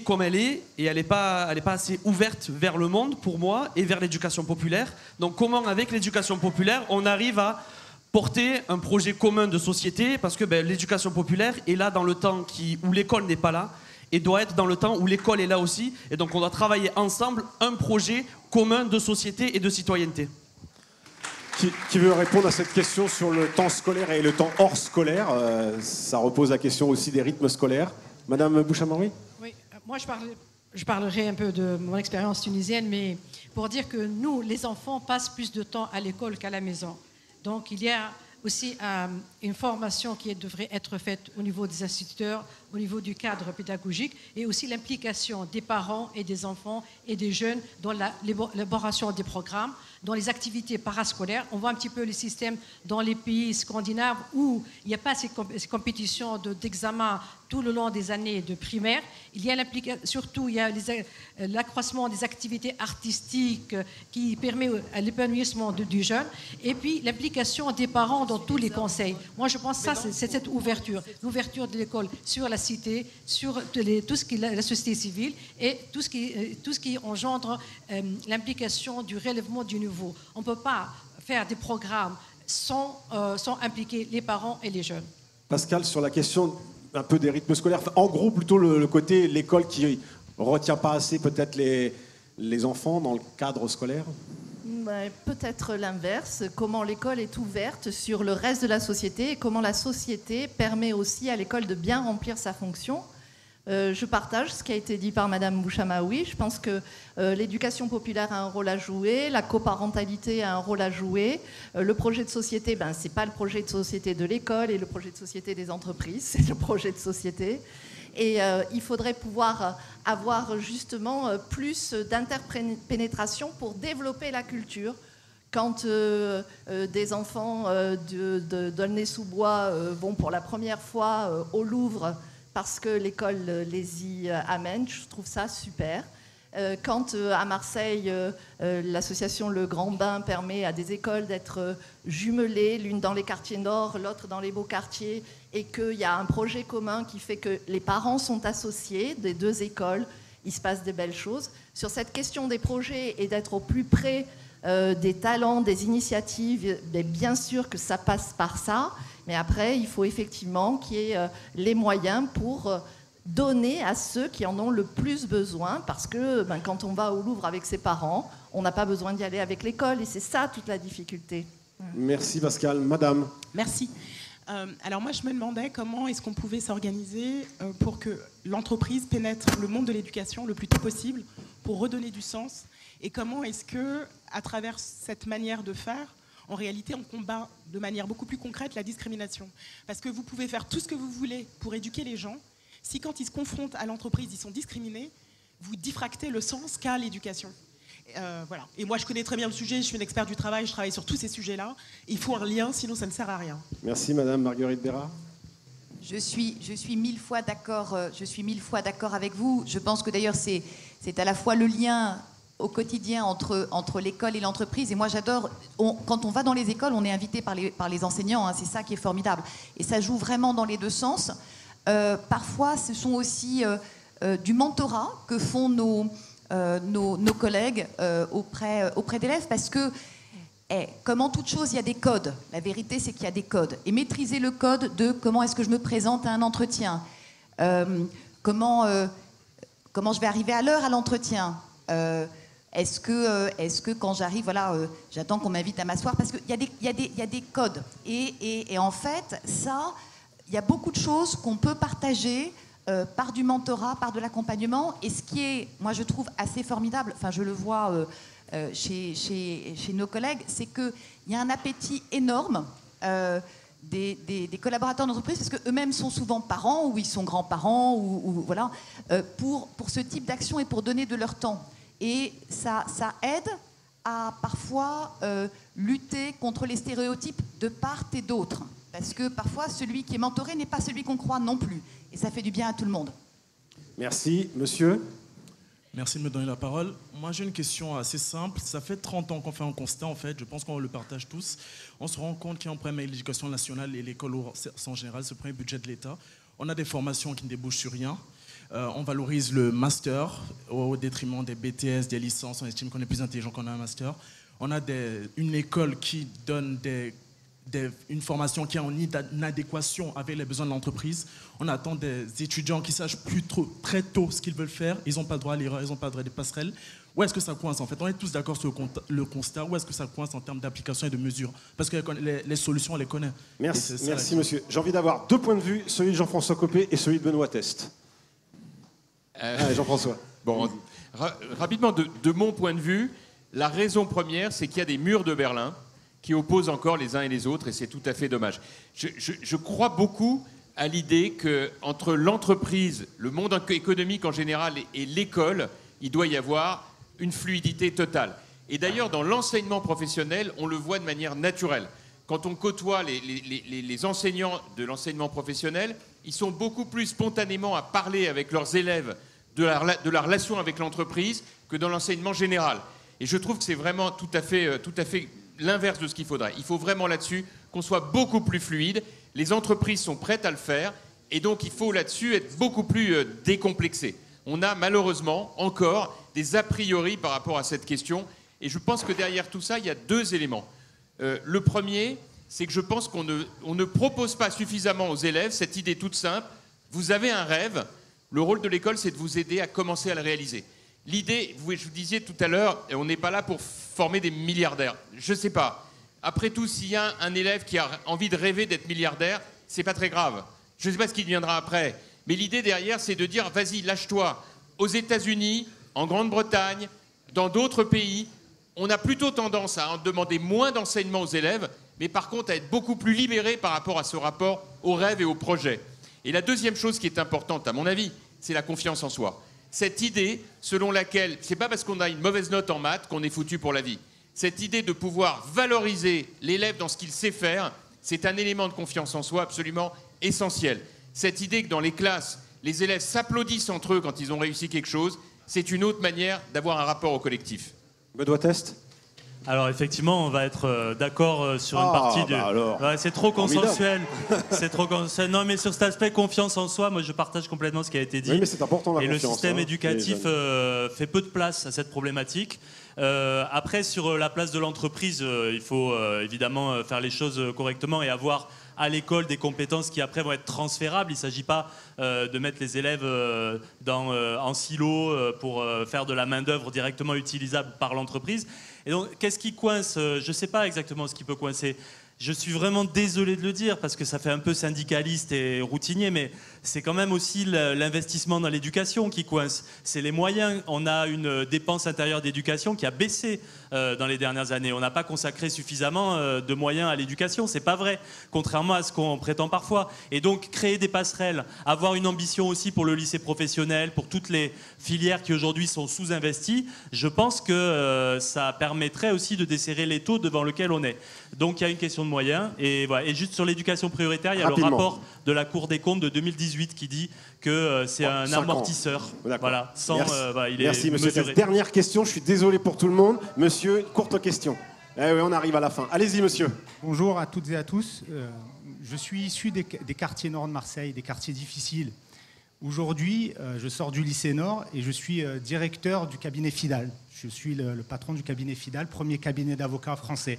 comme elle est, et elle n'est pas assez ouverte vers le monde, pour moi, et vers l'éducation populaire. Donc, comment, avec l'éducation populaire, on arrive à porter un projet commun de société? Parce que l'éducation populaire est là dans le temps où l'école n'est pas là, et doit être dans le temps où l'école est là aussi. Et donc, on doit travailler ensemble un projet commun de société et de citoyenneté. Qui veut répondre à cette question sur le temps scolaire et le temps hors scolaire? Ça repose la question aussi des rythmes scolaires. Madame Bouchamori? Oui, moi je parlerai un peu de mon expérience tunisienne, mais pour dire que nous, les enfants, passent plus de temps à l'école qu'à la maison. Donc il y a aussi une formation qui devrait être faite au niveau des instituteurs, au niveau du cadre pédagogique, et aussi l'implication des parents et des enfants et des jeunes dans l'élaboration des programmes, dans les activités parascolaires. On voit un petit peu les systèmes dans les pays scandinaves où il n'y a pas ces compétitions d'examen tout le long des années de primaire. Il y a surtout l'accroissement des activités artistiques qui permet l'épanouissement du jeune, et puis l'implication des parents dans tous les conseils. Moi, je pense que ça, c'est cette ouverture, l'ouverture de l'école sur la cité, sur tout ce qui est la société civile et tout ce qui engendre l'implication du relèvement du niveau. On ne peut pas faire des programmes sans impliquer les parents et les jeunes. Pascal, sur la question un peu des rythmes scolaires, en gros plutôt le côté l'école qui ne retient pas assez peut-être les enfants dans le cadre scolaire? Peut-être l'inverse, comment l'école est ouverte sur le reste de la société et comment la société permet aussi à l'école de bien remplir sa fonction. Je partage ce qui a été dit par Madame Bouchamaoui. Je pense que l'éducation populaire a un rôle à jouer, la coparentalité a un rôle à jouer. Le projet de société, ce n'est pas le projet de société de l'école et le projet de société des entreprises, c'est le projet de société. Et il faudrait pouvoir avoir justement plus d'interpénétration pour développer la culture. Quand des enfants d'Aulnay-sous-Bois vont pour la première fois au Louvre parce que l'école les y amène, je trouve ça super. Quand à Marseille, l'association Le Grand Bain permet à des écoles d'être jumelées, l'une dans les quartiers nord, l'autre dans les beaux quartiers, et qu'il y a un projet commun qui fait que les parents sont associés des deux écoles, il se passe des belles choses. Sur cette question des projets et d'être au plus près des talents, des initiatives, bien sûr que ça passe par ça, mais après, il faut effectivement qu'il y ait les moyens pour donner à ceux qui en ont le plus besoin, parce que quand on va au Louvre avec ses parents, on n'a pas besoin d'y aller avec l'école, et c'est ça toute la difficulté. Merci Pascal. Madame. Merci. Alors moi, je me demandais comment est-ce qu'on pouvait s'organiser pour que l'entreprise pénètre le monde de l'éducation le plus tôt possible, pour redonner du sens, et comment est-ce que, à travers cette manière de faire, en réalité, on combat de manière beaucoup plus concrète la discrimination. Parce que vous pouvez faire tout ce que vous voulez pour éduquer les gens, si quand ils se confrontent à l'entreprise, ils sont discriminés, vous diffractez le sens qu'a l'éducation. Voilà. Et moi, je connais très bien le sujet, je suis une experte du travail, je travaille sur tous ces sujets-là. Il faut un lien, sinon ça ne sert à rien. Merci Madame Marguerite Bérard. Je suis 1000 fois d'accord. Je suis 1000 fois d'accord avec vous. Je pense que d'ailleurs c'est à la fois le lien au quotidien entre l'école et l'entreprise. Et moi, j'adore. Quand on va dans les écoles, on est invité par les enseignants. Hein, c'est ça qui est formidable. Et ça joue vraiment dans les deux sens. Parfois, ce sont aussi du mentorat que font nos collègues auprès d'élèves, parce que, comme en toute chose, il y a des codes. La vérité, c'est qu'il y a des codes. Et maîtriser le code de comment est-ce que je me présente à un entretien, comment je vais arriver à l'heure à l'entretien, est-ce que quand j'arrive, voilà, j'attends qu'on m'invite à m'asseoir, parce qu'il y a des codes. Et en fait, ça, il y a beaucoup de choses qu'on peut partager par du mentorat, par de l'accompagnement. Et ce qui est, moi, je trouve assez formidable, enfin, je le vois chez nos collègues, c'est qu'il y a un appétit énorme des collaborateurs d'entreprise, parce qu'eux-mêmes sont souvent parents, ou ils sont grands-parents, ou voilà, pour ce type d'action et pour donner de leur temps. Et ça aide à parfois lutter contre les stéréotypes de part et d'autre. Parce que parfois, celui qui est mentoré n'est pas celui qu'on croit non plus. Et ça fait du bien à tout le monde. Merci. Monsieur ? Merci de me donner la parole. Moi, j'ai une question assez simple. Ça fait 30 ans qu'on fait un constat, en fait. Je pense qu'on le partage tous. On se rend compte qu'il y a un problème avec l'éducation nationale et l'école en général, ce premier budget de l'État. On a des formations qui ne débouchent sur rien. On valorise le master au détriment des BTS, des licences. On estime qu'on est plus intelligent qu'on a un master. On a une école qui donne une formation qui est en adéquation avec les besoins de l'entreprise. On attend des étudiants qui sachent très tôt ce qu'ils veulent faire. Ils n'ont pas le droit à l'erreur, ils n'ont pas le droit à des passerelles. Où est-ce que ça coince en fait? On est tous d'accord sur le constat. Où est-ce que ça coince en termes d'application et de mesures? Parce que les solutions, on les connaît. Merci monsieur. J'ai envie d'avoir deux points de vue, celui de Jean-François Copé et celui de Benoît Test. Allez, Jean-François. Bon, rapidement, de mon point de vue, la raison première, c'est qu'il y a des murs de Berlin qui opposent encore les uns et les autres, et c'est tout à fait dommage. Je crois beaucoup à l'idée qu'entre l'entreprise, le monde économique en général et l'école, il doit y avoir une fluidité totale. Et d'ailleurs, dans l'enseignement professionnel, on le voit de manière naturelle. Quand on côtoie les enseignants de l'enseignement professionnel, ils sont beaucoup plus spontanément à parler avec leurs élèves de la relation avec l'entreprise que dans l'enseignement général. Et je trouve que c'est vraiment tout à fait l'inverse de ce qu'il faudrait. Il faut vraiment là-dessus qu'on soit beaucoup plus fluide. Les entreprises sont prêtes à le faire, et donc il faut là-dessus être beaucoup plus décomplexé. On a malheureusement encore des a priori par rapport à cette question, et je pense que derrière tout ça, il y a deux éléments. Le premier, c'est que je pense qu'on ne propose pas suffisamment aux élèves cette idée toute simple. Vous avez un rêve, le rôle de l'école, c'est de vous aider à commencer à le réaliser. L'idée, je vous disais tout à l'heure, on n'est pas là pour former des milliardaires. Je ne sais pas. Après tout, s'il y a un élève qui a envie de rêver d'être milliardaire, c'est pas très grave. Je ne sais pas ce qui deviendra après. Mais l'idée derrière, c'est de dire, vas-y, lâche-toi. Aux États-Unis, en Grande-Bretagne, dans d'autres pays, on a plutôt tendance à en demander moins d'enseignement aux élèves, mais par contre à être beaucoup plus libéré par rapport à ce rapport au rêve et au projet. Et la deuxième chose qui est importante, à mon avis, c'est la confiance en soi. Cette idée selon laquelle, c'est pas parce qu'on a une mauvaise note en maths qu'on est foutu pour la vie. Cette idée de pouvoir valoriser l'élève dans ce qu'il sait faire, c'est un élément de confiance en soi absolument essentiel. Cette idée que dans les classes, les élèves s'applaudissent entre eux quand ils ont réussi quelque chose, c'est une autre manière d'avoir un rapport au collectif. Benoît Test. Alors effectivement, on va être d'accord sur une partie du... Ouais, c'est trop consensuel. C'est trop consensuel. Non, mais sur cet aspect confiance en soi, moi je partage complètement ce qui a été dit. Oui, mais c'est important la confiance. Et le système éducatif fait peu de place à cette problématique. Après, sur la place de l'entreprise, il faut évidemment faire les choses correctement et avoir à l'école des compétences qui après vont être transférables. Il ne s'agit pas de mettre les élèves en silo pour faire de la main-d'œuvre directement utilisable par l'entreprise. Et donc, qu'est-ce qui coince? Je ne sais pas exactement ce qui peut coincer. Je suis vraiment désolé de le dire parce que ça fait un peu syndicaliste et routinier, mais c'est quand même aussi l'investissement dans l'éducation qui coince. C'est les moyens. On a une dépense intérieure d'éducation qui a baissé dans les dernières années. On n'a pas consacré suffisamment de moyens à l'éducation. C'est pas vrai, contrairement à ce qu'on prétend parfois. Et donc, créer des passerelles, avoir une ambition aussi pour le lycée professionnel, pour toutes les filières qui aujourd'hui sont sous-investies, je pense que ça permettrait aussi de desserrer l'étau devant lequel on est. Donc, il y a une question de moyens. Et, voilà. Et juste sur l'éducation prioritaire, il y a le rapport de la Cour des comptes de 2018 qui dit que c'est un amortisseur. Voilà, sans, Merci, monsieur. Dernière question, je suis désolé pour tout le monde. Monsieur, courte question. Eh oui, on arrive à la fin. Allez-y, monsieur. Bonjour à toutes et à tous. Je suis issu des quartiers nord de Marseille, des quartiers difficiles. Aujourd'hui, je sors du lycée Nord et je suis directeur du cabinet Fidal. Je suis le patron du cabinet Fidal, premier cabinet d'avocats français.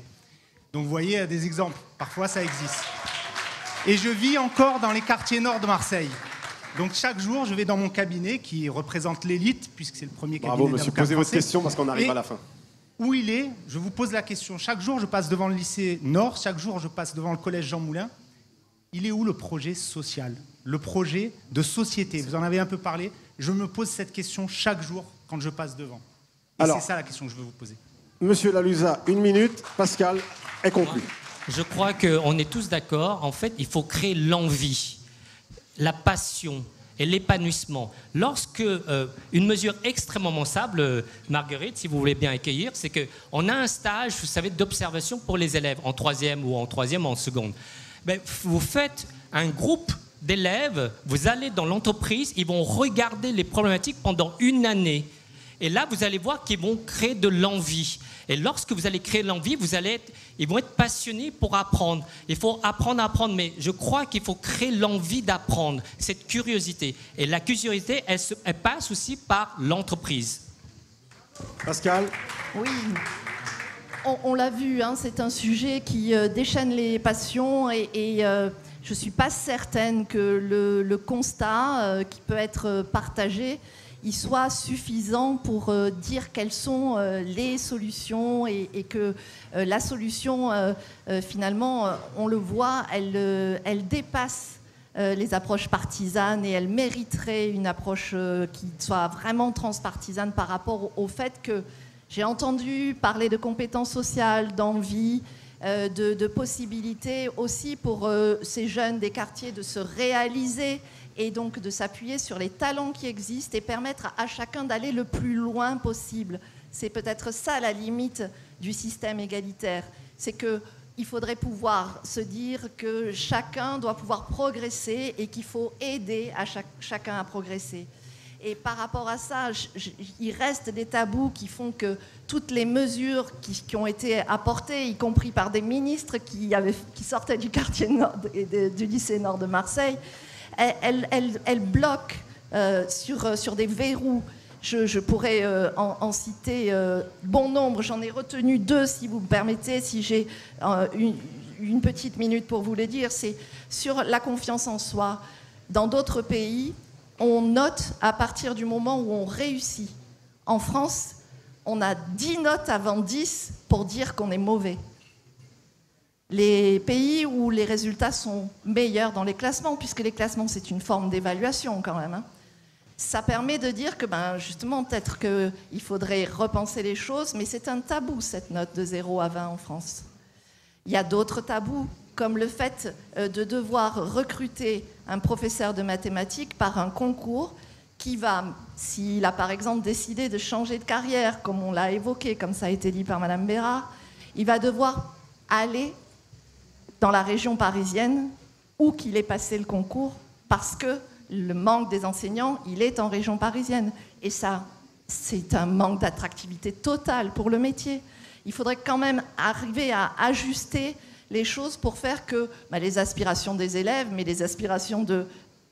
Donc vous voyez, des exemples. Parfois, ça existe. Et je vis encore dans les quartiers nord de Marseille. Donc chaque jour, je vais dans mon cabinet qui représente l'élite, puisque c'est le premier cabinet d'avocats français. Bravo, monsieur. Posez votre question parce qu'on arrive à la fin. Où il est, je vous pose la question. Chaque jour, je passe devant le lycée Nord. Chaque jour, je passe devant le collège Jean Moulin. Il est où le projet social? Le projet de société? Vous en avez un peu parlé. Je me pose cette question chaque jour quand je passe devant. Et c'est ça la question que je veux vous poser. Monsieur Laluza, 1 minute. Pascal est conclu. Je crois qu'on est tous d'accord. En fait, il faut créer l'envie, la passion et l'épanouissement. Lorsque une mesure extrêmement simple, Marguerite, si vous voulez bien accueillir, c'est qu'on a un stage, vous savez, d'observation pour les élèves en 3e ou en seconde. Ben, vous faites un groupe d'élèves, vous allez dans l'entreprise, ils vont regarder les problématiques pendant 1 année. Et là, vous allez voir qu'ils vont créer de l'envie. Et lorsque vous allez créer l'envie, ils vont être passionnés pour apprendre. Il faut apprendre à apprendre, mais je crois qu'il faut créer l'envie d'apprendre, cette curiosité. Et la curiosité, elle passe aussi par l'entreprise. Pascal? Oui, on l'a vu, hein, c'est un sujet qui déchaîne les passions et je ne suis pas certaine que le constat qui peut être partagé il soit suffisant pour dire quelles sont les solutions et que la solution, finalement, on le voit, elle dépasse les approches partisanes et elle mériterait une approche qui soit vraiment transpartisane par rapport au fait que j'ai entendu parler de compétences sociales, d'envie, de possibilités aussi pour ces jeunes des quartiers de se réaliser et donc de s'appuyer sur les talents qui existent et permettre à chacun d'aller le plus loin possible. C'est peut-être ça la limite du système égalitaire. C'est qu'il faudrait pouvoir se dire que chacun doit pouvoir progresser et qu'il faut aider chacun à progresser. Et par rapport à ça, il reste des tabous qui font que toutes les mesures qui ont été apportées, y compris par des ministres qui sortaient du quartier nord et du lycée nord de Marseille, elles bloquent sur des verrous. Je pourrais en citer bon nombre. J'en ai retenu 2, si vous me permettez, si j'ai une petite minute pour vous les dire. C'est sur la confiance en soi. Dans d'autres pays, on note à partir du moment où on réussit. En France, on a 10 notes avant 10 pour dire qu'on est mauvais. Les pays où les résultats sont meilleurs dans les classements, puisque les classements, c'est une forme d'évaluation quand même, hein, ça permet de dire que, justement, peut-être qu'il faudrait repenser les choses, mais c'est un tabou, cette note de 0 à 20 en France. Il y a d'autres tabous, comme le fait de devoir recruter un professeur de mathématiques par un concours qui va, s'il a par exemple décidé de changer de carrière, comme on l'a évoqué, comme ça a été dit par Madame Bérard, il va devoir aller dans la région parisienne où qu'il ait passé le concours, parce que le manque des enseignants, il est en région parisienne. Et ça, c'est un manque d'attractivité totale pour le métier. il faudrait quand même arriver à ajuster les choses pour faire que les aspirations des élèves, mais les aspirations de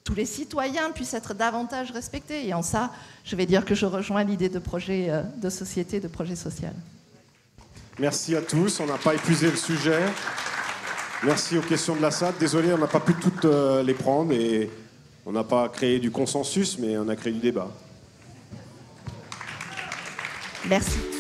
tous les citoyens puissent être davantage respectées. Et en ça, je vais dire que je rejoins l'idée de projet de société, de projet social. Merci à tous, on n'a pas épuisé le sujet. Merci aux questions de la salle. Désolé, on n'a pas pu toutes les prendre et on n'a pas créé du consensus, mais on a créé du débat. Merci.